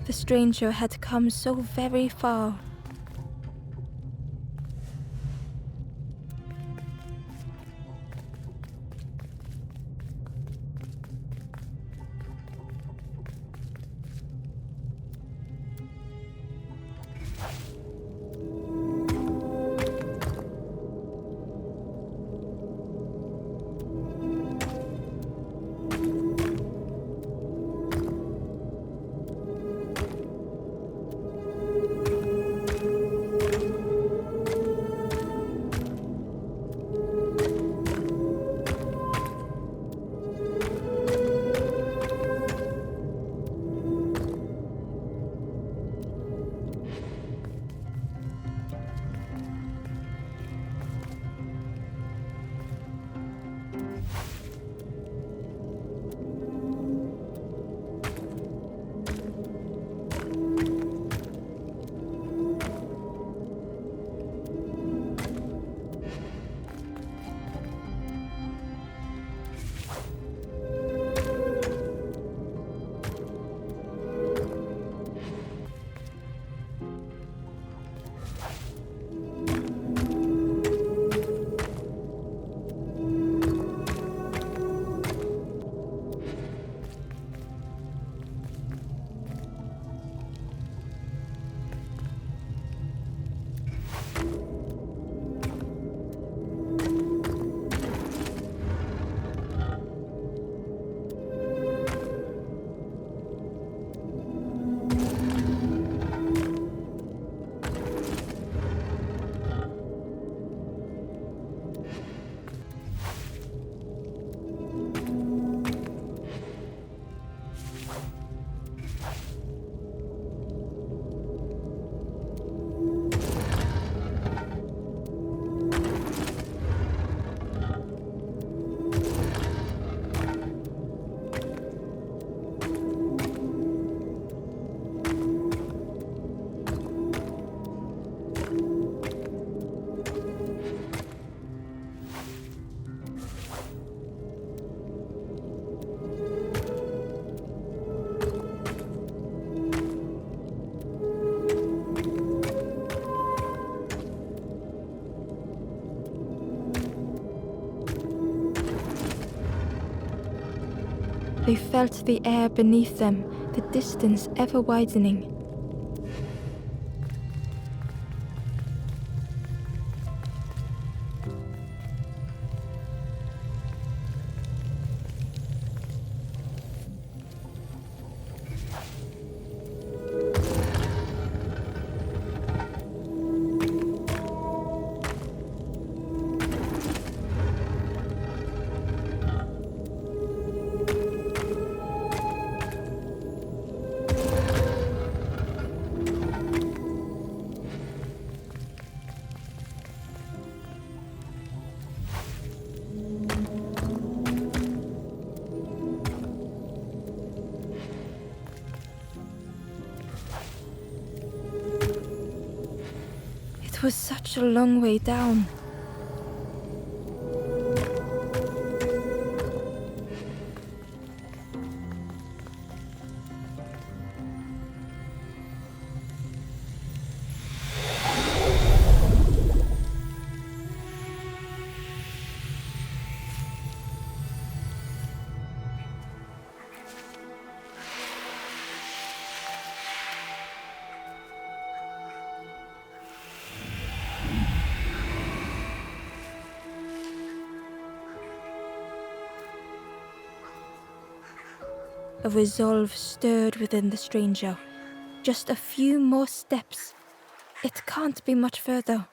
The stranger had come so very far. They felt the air beneath them, the distance ever widening. It was such a long way down. A resolve stirred within the stranger. Just a few more steps. It can't be much further.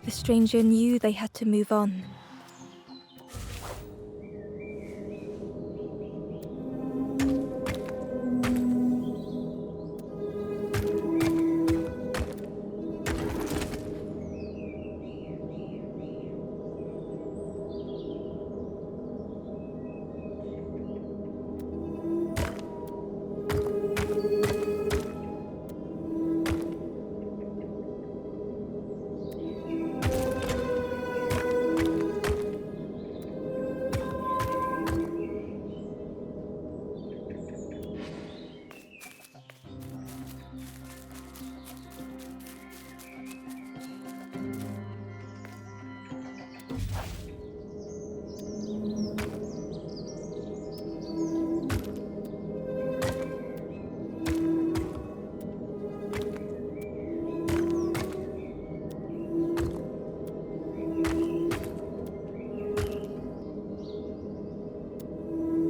The stranger knew they had to move on.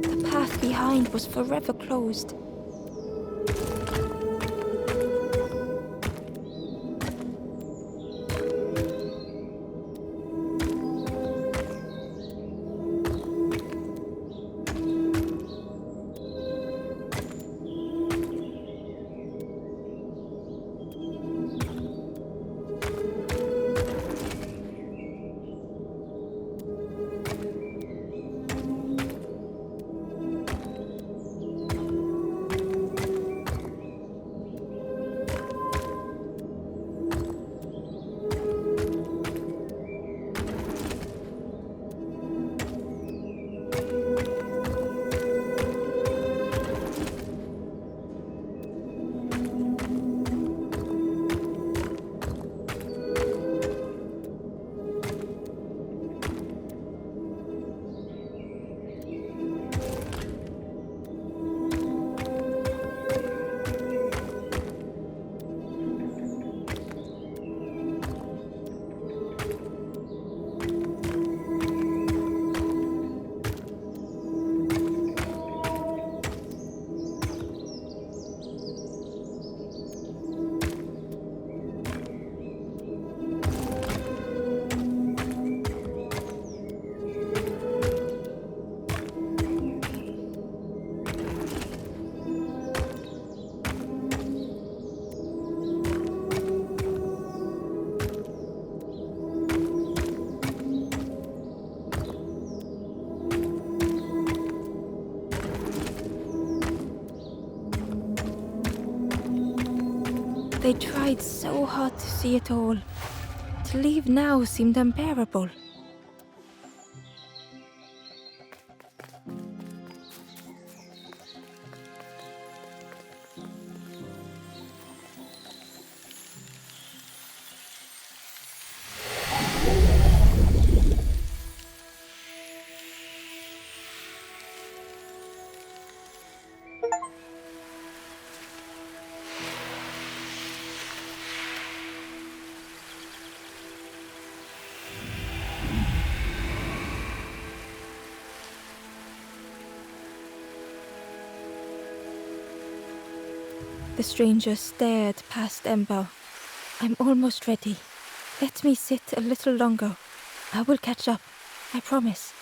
The path behind was forever closed. They tried so hard to see it all. To leave now seemed unbearable. The stranger stared past Ember. I'm almost ready. Let me sit a little longer. I will catch up, I promise.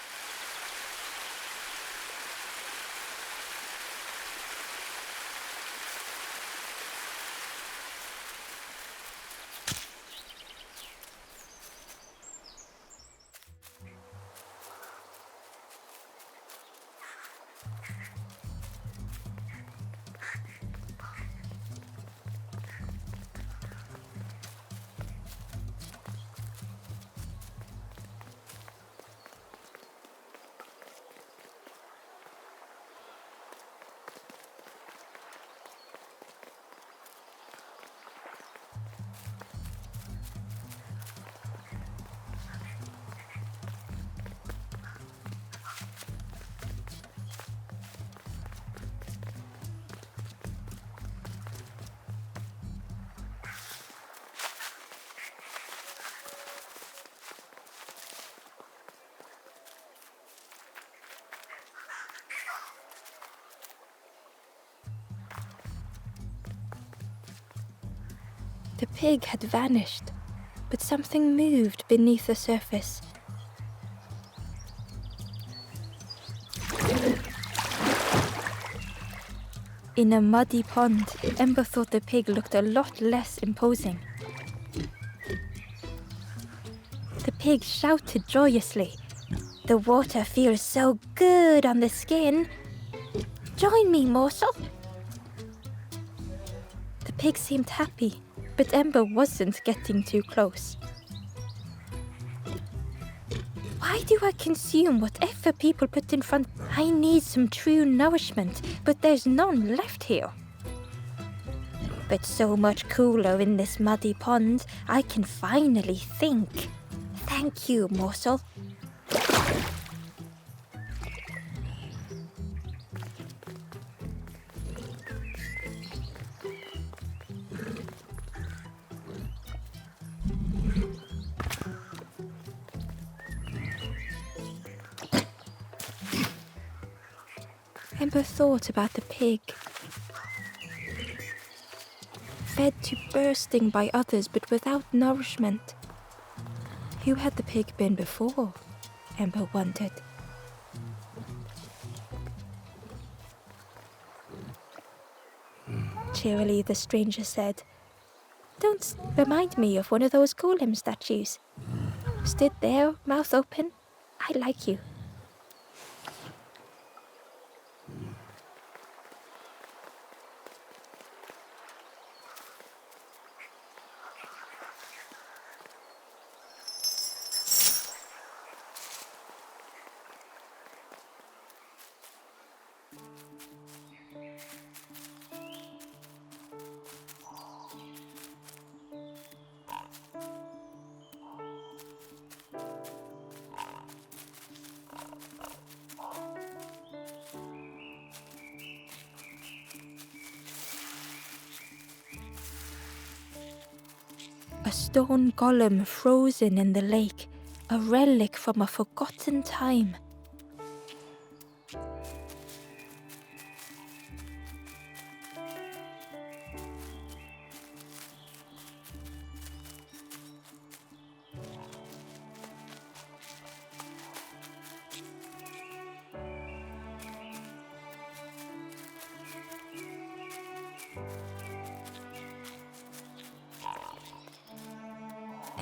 The pig had vanished, but something moved beneath the surface. In a muddy pond, Ember thought the pig looked a lot less imposing. The pig shouted joyously. The water feels so good on the skin. Join me, morsel. The pig seemed happy, but Ember wasn't getting too close. Why do I consume whatever people put in front? I need some true nourishment, but there's none left here. But so much cooler in this muddy pond, I can finally think. Thank you, morsel. Ember thought about the pig. Fed to bursting by others, but without nourishment. Who had the pig been before? Ember wondered. Cheerily, the stranger said, "Don't remind me of one of those golem statues. Stood there, mouth open. I like you." A stone golem frozen in the lake, a relic from a forgotten time.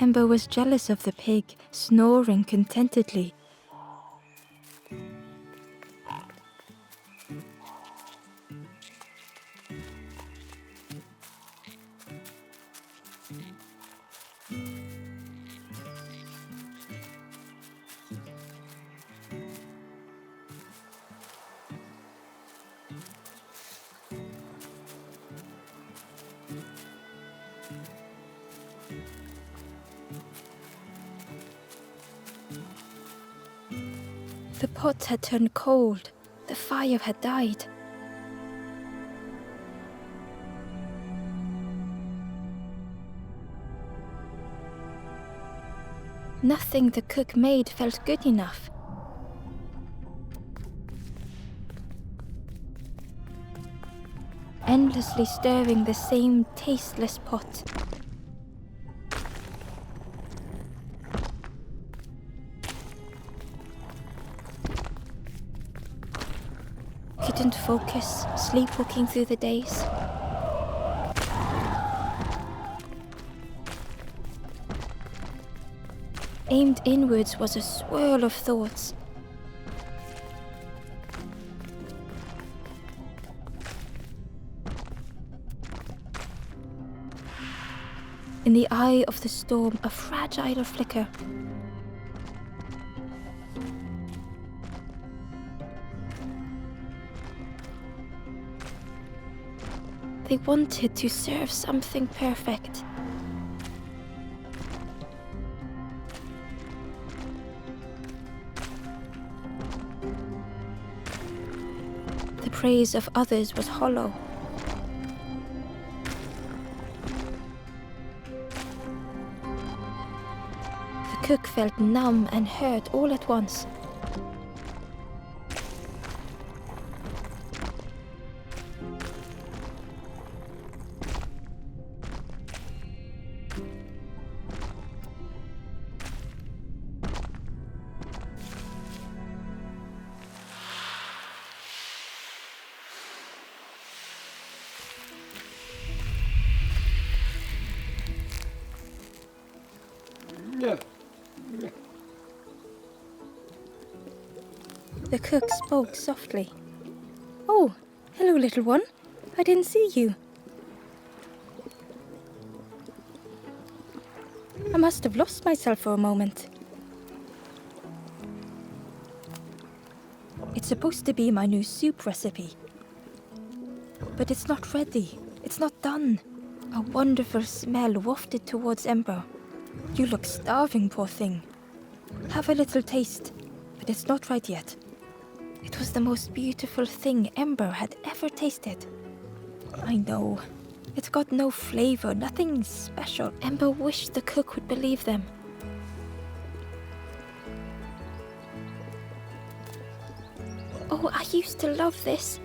Ember was jealous of the pig, snoring contentedly. The pot had turned cold. The fire had died. Nothing the cook made felt good enough. endlessly stirring the same tasteless pot. Couldn't focus, sleepwalking through the days. Aimed inwards was a swirl of thoughts. In the eye of the storm, a fragile flicker. They wanted to serve something perfect. The praise of others was hollow. The cook felt numb and hurt all at once. The cook spoke softly. "Oh, hello, little one. I didn't see you. I must have lost myself for a moment." It's supposed to be my new soup recipe. But it's not ready. It's not done. A wonderful smell wafted towards Ember. "You look starving, poor thing. Have a little taste, but it's not right yet." It was the most beautiful thing Ember had ever tasted. I know. It's got no flavor, nothing special. Ember wished the cook would believe them. "Oh, I used to love this.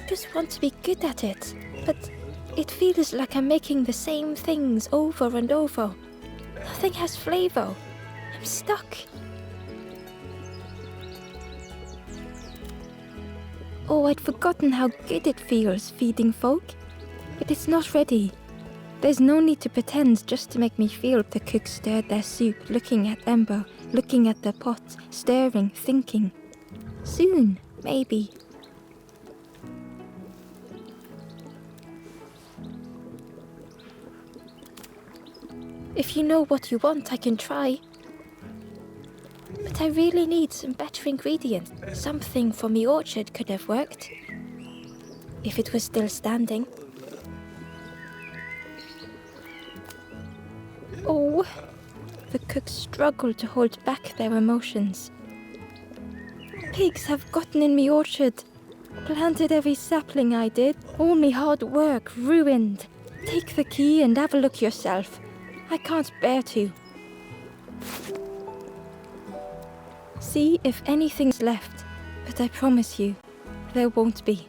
Just want to be good at it. But it feels like I'm making the same things over and over. Nothing has flavor. I'm stuck." "Oh, I'd forgotten how good it feels feeding folk. But it's not ready. There's no need to pretend just to make me feel." The cook stirred their soup, looking at Ember, looking at the pot, stirring, thinking. "Soon, maybe." "If you know what you want, I can try. But I really need some better ingredients. Something from the orchard could have worked. If it was still standing." "Oh." The cook struggled to hold back their emotions. "Pigs have gotten in me orchard. Planted every sapling I did. All me hard work ruined. Take the key and have a look yourself. I can't bear to. See if anything's left, but I promise you, there won't be."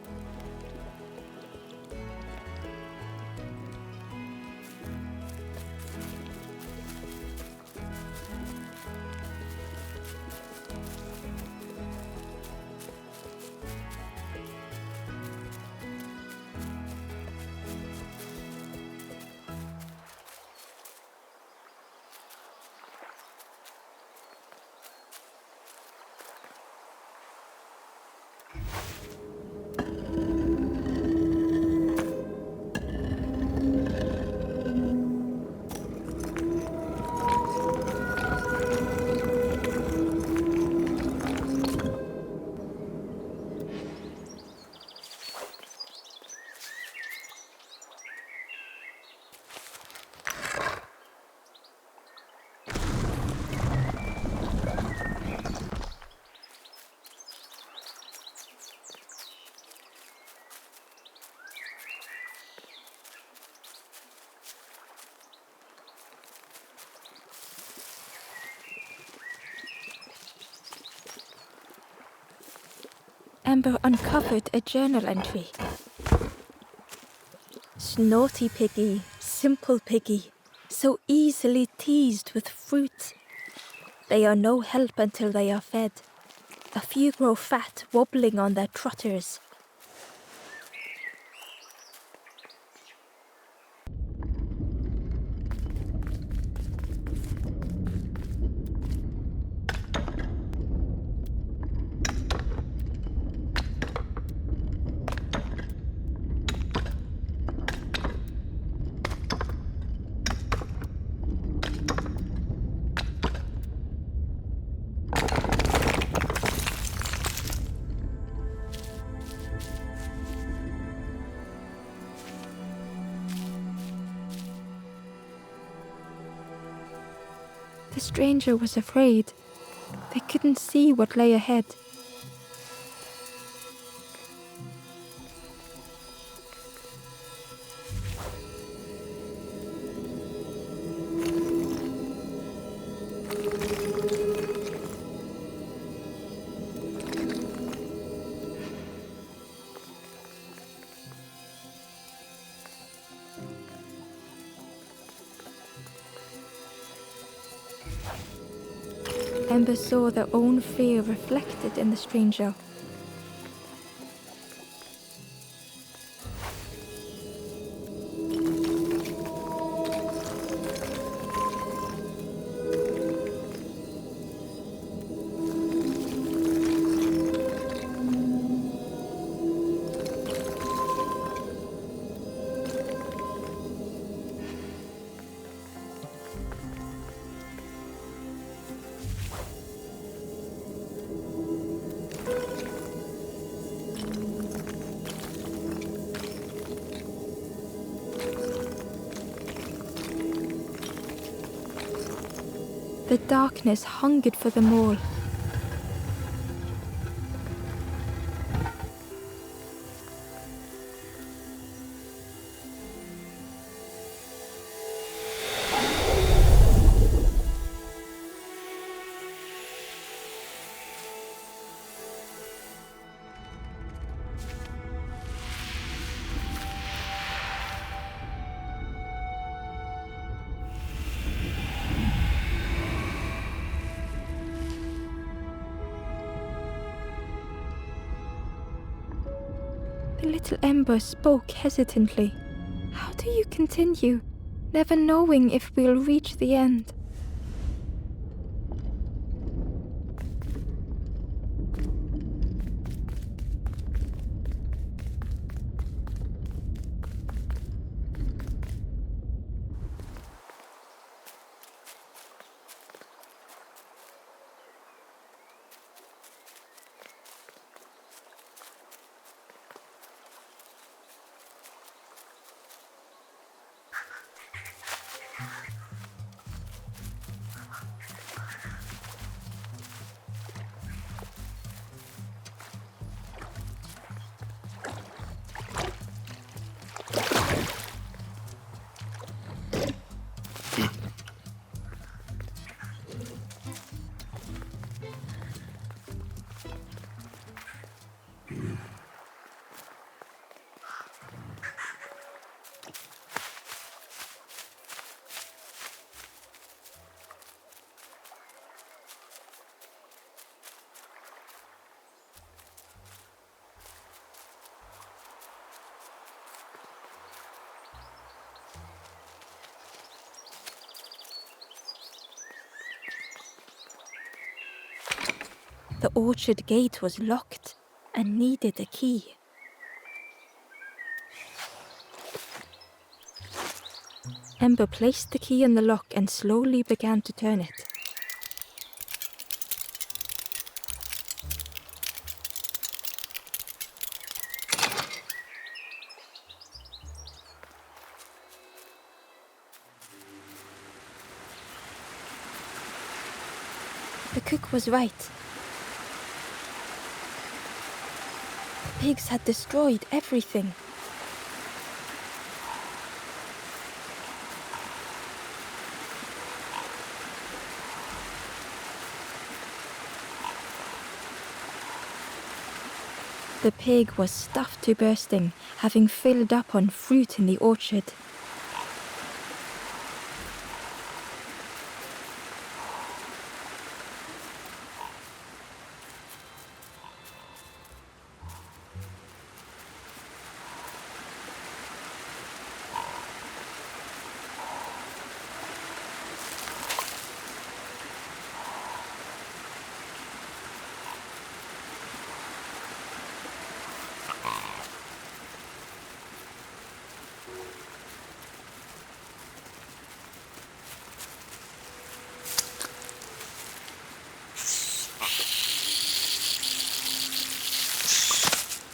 Ember uncovered a journal entry. Snotty piggy, simple piggy, so easily teased with fruit. They are no help until they are fed. A few grow fat, wobbling on their trotters. The stranger was afraid. They couldn't see what lay ahead. Ember saw their own fear reflected in the stranger. The darkness hungered for them all. The little Ember spoke hesitantly. How do you continue, never knowing if we'll reach the end? The orchard gate was locked and needed a key. Ember placed the key in the lock and slowly began to turn it. The cook was right. The pigs had destroyed everything. The pig was stuffed to bursting, having filled up on fruit in the orchard.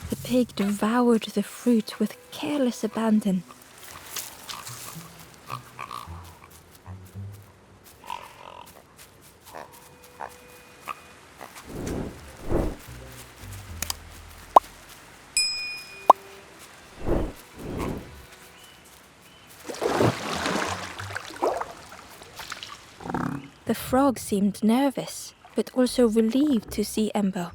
The pig devoured the fruit with careless abandon. The frog seemed nervous, but also relieved to see Ember.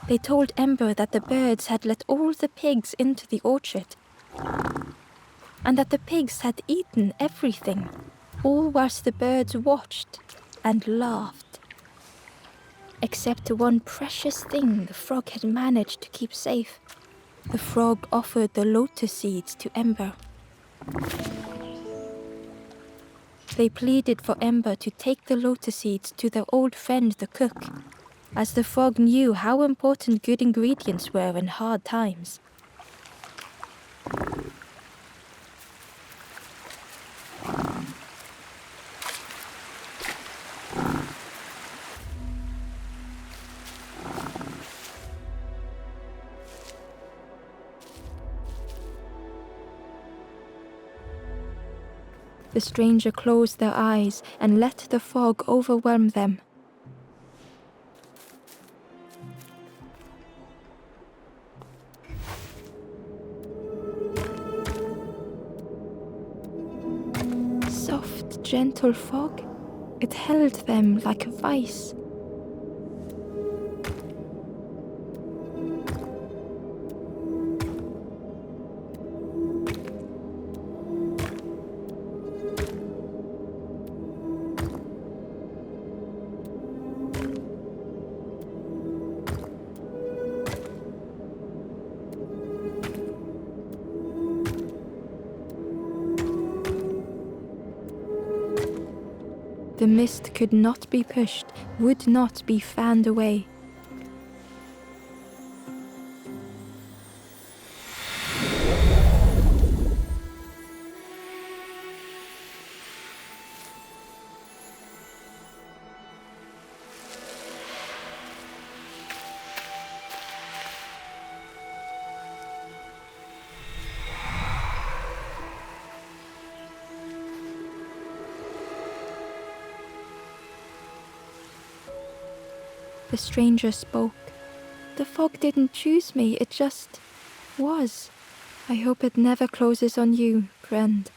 They told Ember that the birds had let all the pigs into the orchard, and that the pigs had eaten everything, all whilst the birds watched and laughed. Except one precious thing the frog had managed to keep safe. The frog offered the lotus seeds to Ember. They pleaded for Ember to take the lotus seeds to their old friend the cook, as the frog knew how important good ingredients were in hard times. The stranger closed their eyes and let the fog overwhelm them. Soft, gentle fog, it held them like a vice. The mist could not be pushed, would not be fanned away. The stranger spoke. The fog didn't choose me, it just was. I hope it never closes on you, friend.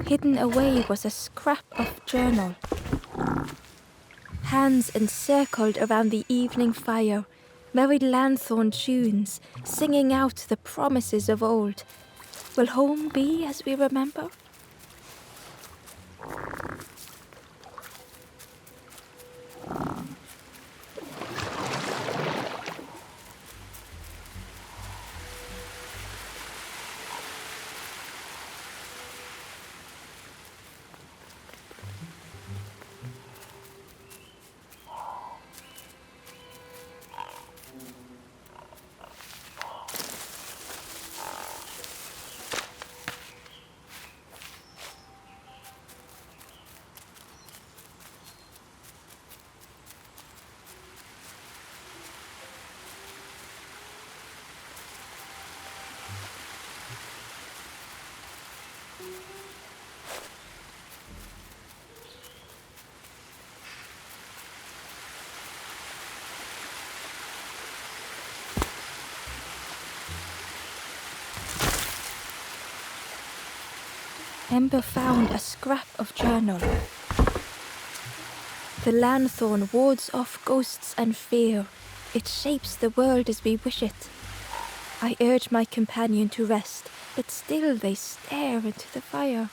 Hidden away was a scrap of journal. Hands encircled around the evening fire, merry lanthorn tunes, singing out the promises of old. Will home be as we remember? Ember found a scrap of journal. The lanthorn wards off ghosts and fear. It shapes the world as we wish it. I urge my companion to rest, but still they stare into the fire.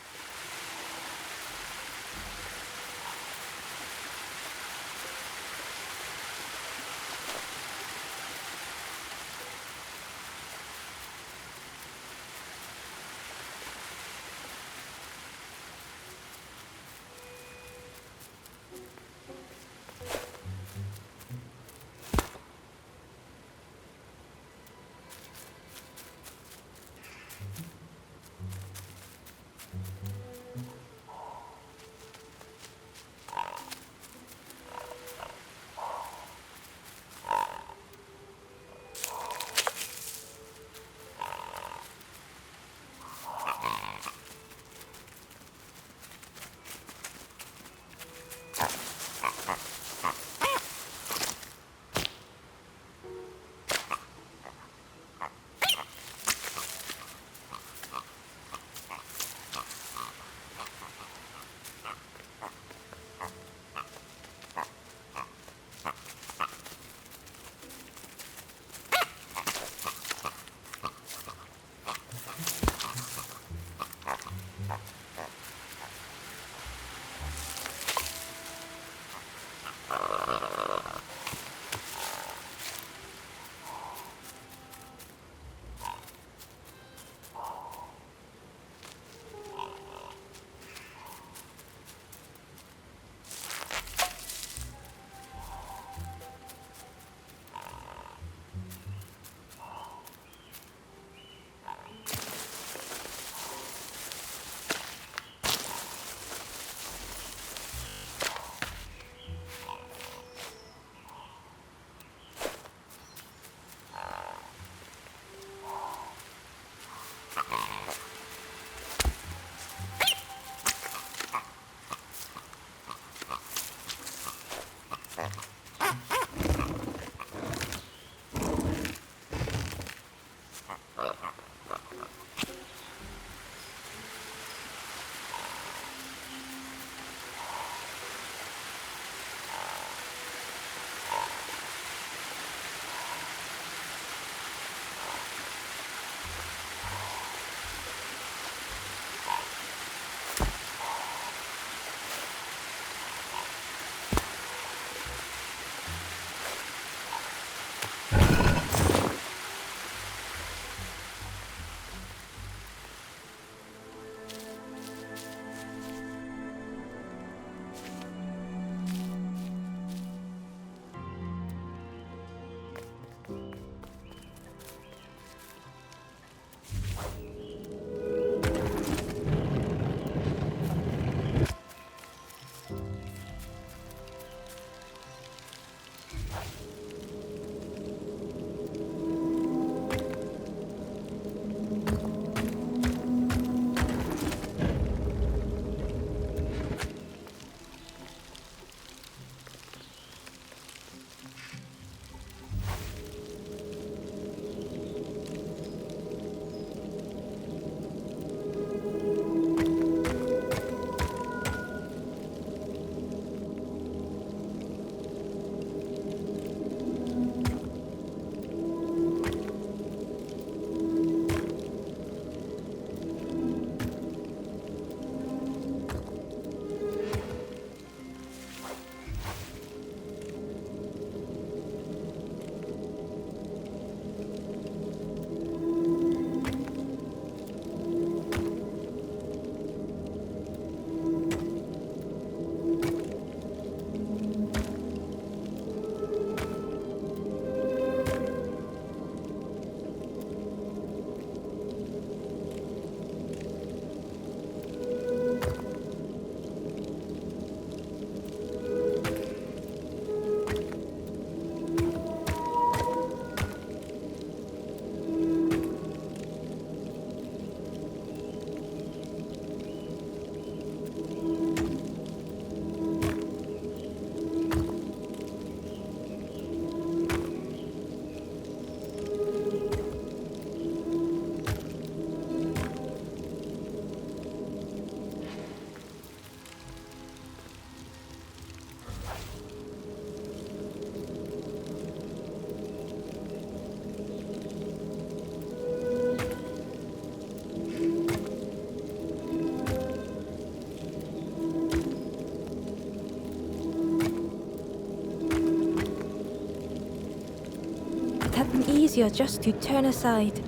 easier just to turn aside.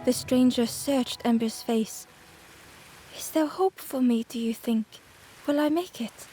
The stranger searched Ember's face. Is there hope for me, do you think? Will I make it?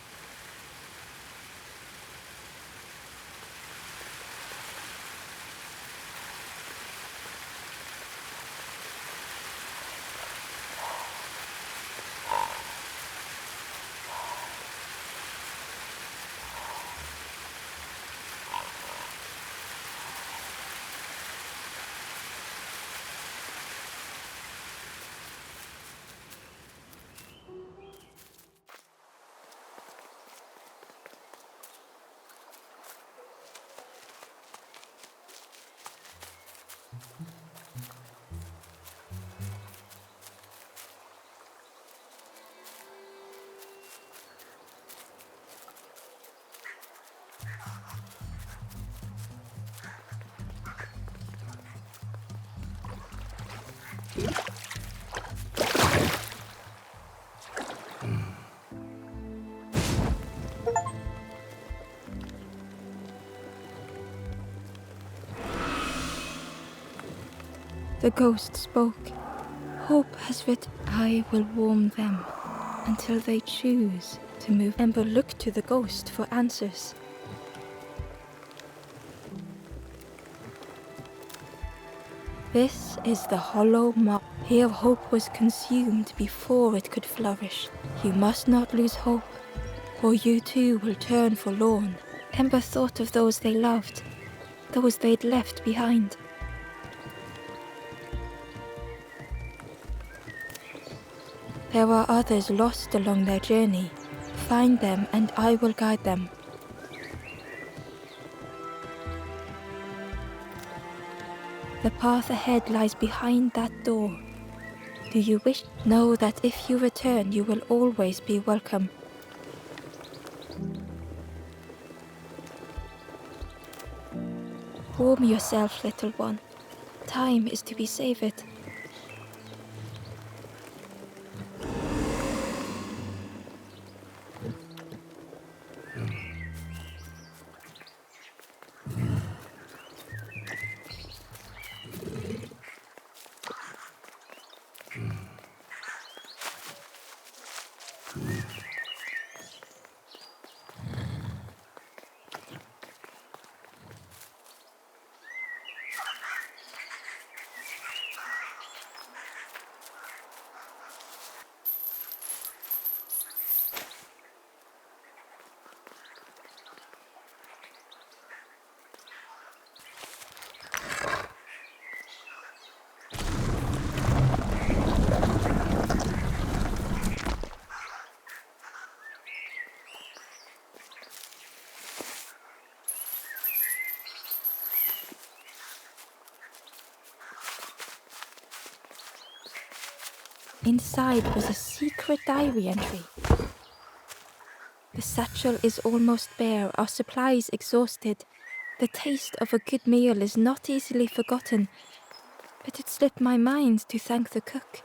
The ghost spoke. Hope has written, I will warm them until they choose to move. Ember looked to the ghost for answers. This is the hollow mark. Here hope was consumed before it could flourish. You must not lose hope, or you too will turn forlorn. Ember thought of those they loved, those they'd left behind. There are others lost along their journey. Find them and I will guide them. The path ahead lies behind that door. Do you wish? Know that if you return, you will always be welcome. Warm yourself, little one. Time is to be savored. Inside was a secret diary entry. The satchel is almost bare, our supplies exhausted. The taste of a good meal is not easily forgotten, but it slipped my mind to thank the cook.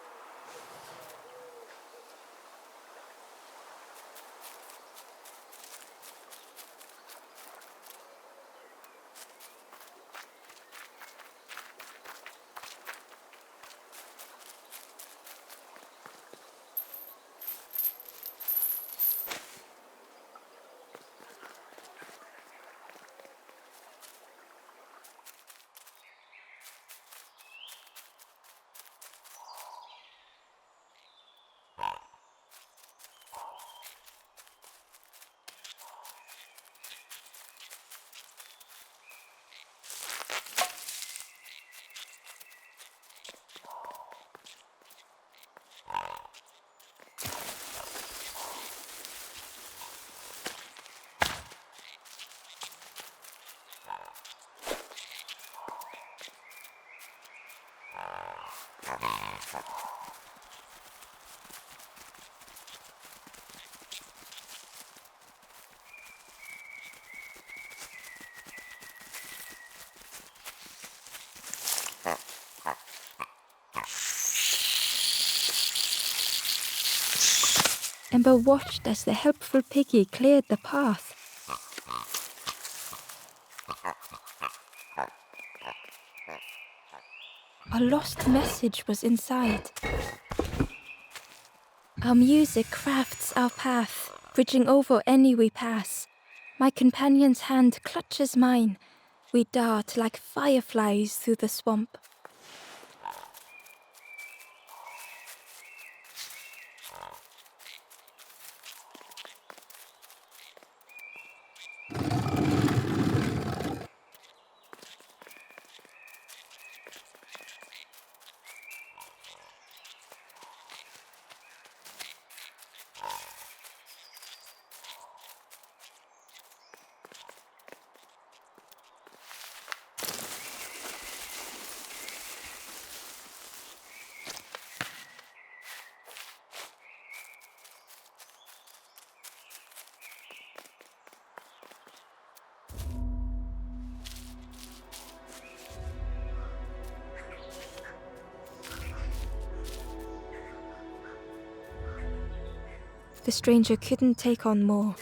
Ember watched as the helpful piggy cleared the path. A lost message was inside. Our music crafts our path, bridging over any we pass. My companion's hand clutches mine. We dart like fireflies through the swamp. The stranger couldn't take on more.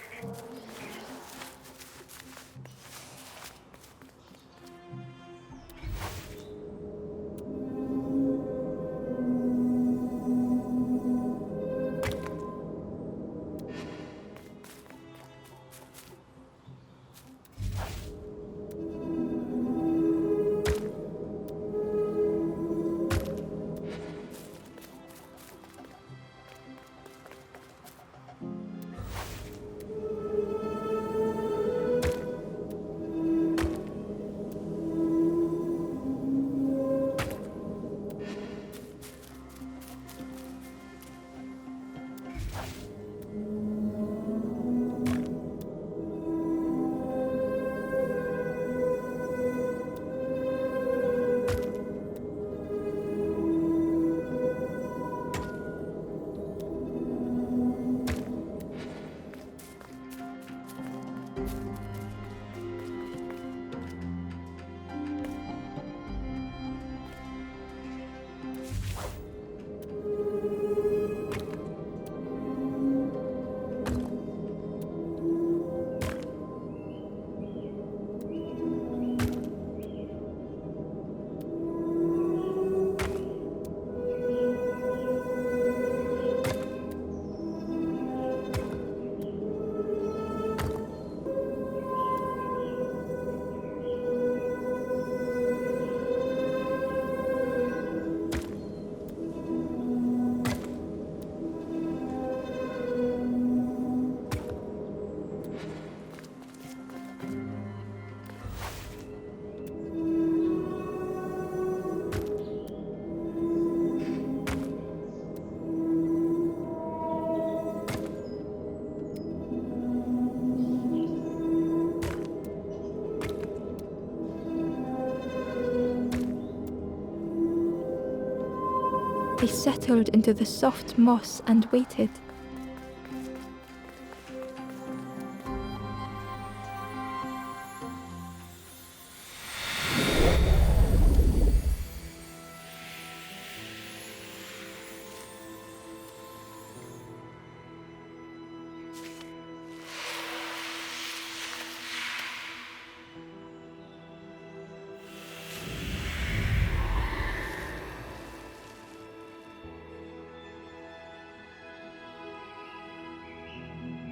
They settled into the soft moss and waited.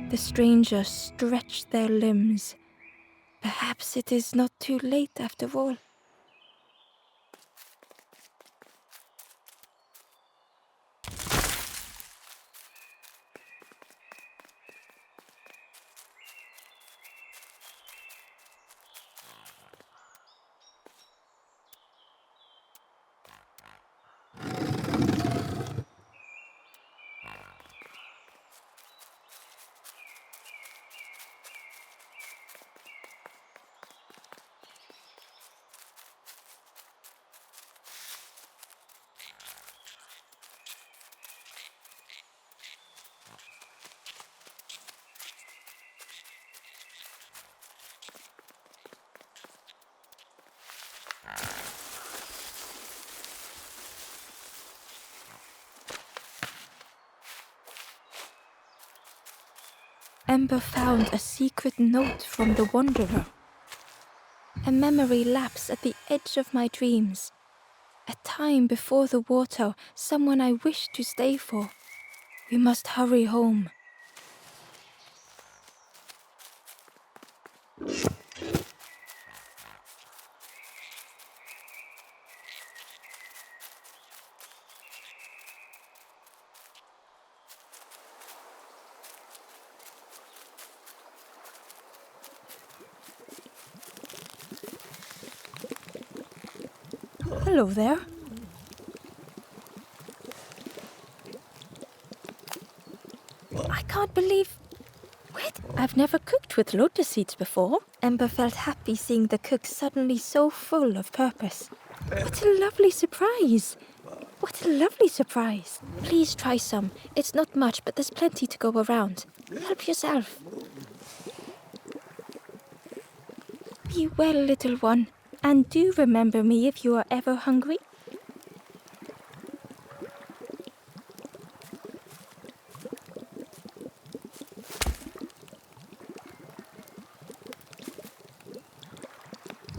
The strangers stretched their limbs. Perhaps it is not too late after all. Ember found a secret note from the wanderer. A memory lapse at the edge of my dreams. A time before the water, someone I wished to stay for. We must hurry home. Hello there. I can't believe... Wait, I've never cooked with lotus seeds before. Ember felt happy seeing the cook suddenly so full of purpose. What a lovely surprise! What a lovely surprise! Please try some. It's not much, but there's plenty to go around. Help yourself. Be well, little one. And do remember me if you are ever hungry.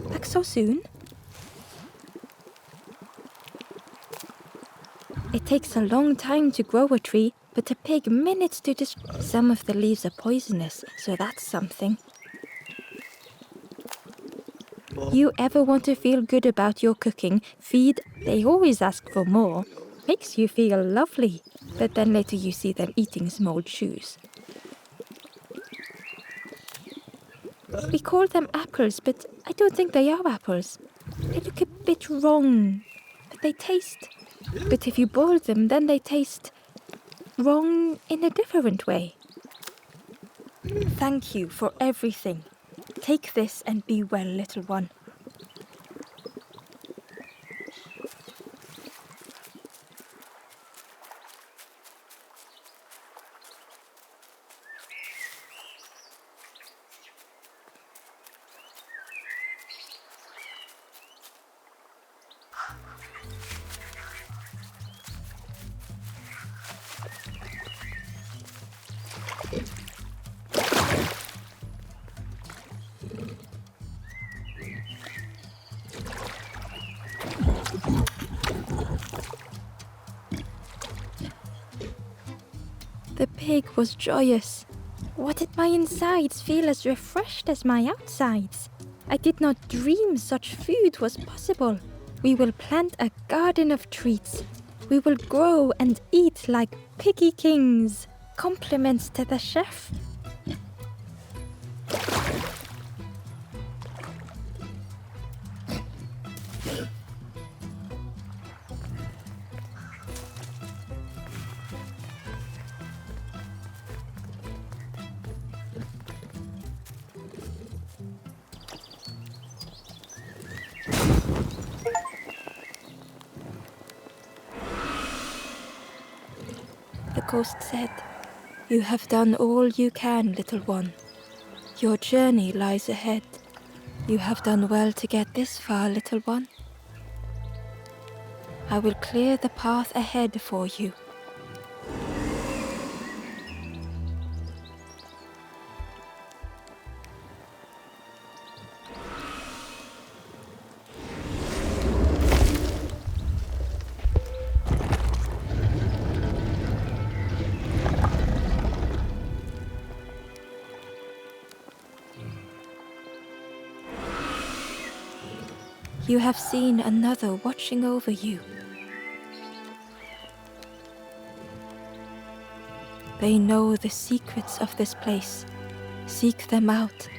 Back so soon? It takes a long time to grow a tree, but a pig minutes to Some of the leaves are poisonous, so that's something. You ever want to feel good about your cooking, feed, they always ask for more. Makes you feel lovely, but then later you see them eating small shoes. We call them apples, but I don't think they are apples. They look a bit wrong, but they taste. But if you boil them, then they taste wrong in a different way. Thank you for everything. Take this and be well, little one. The pig was joyous. What did my insides feel as refreshed as my outsides? I did not dream such food was possible. We will plant a garden of treats. We will grow and eat like piggy kings. Compliments to the chef. The ghost said, "You have done all you can, little one. Your journey lies ahead. You have done well to get this far, little one. I will clear the path ahead for you." You have seen another watching over you. They know the secrets of this place. Seek them out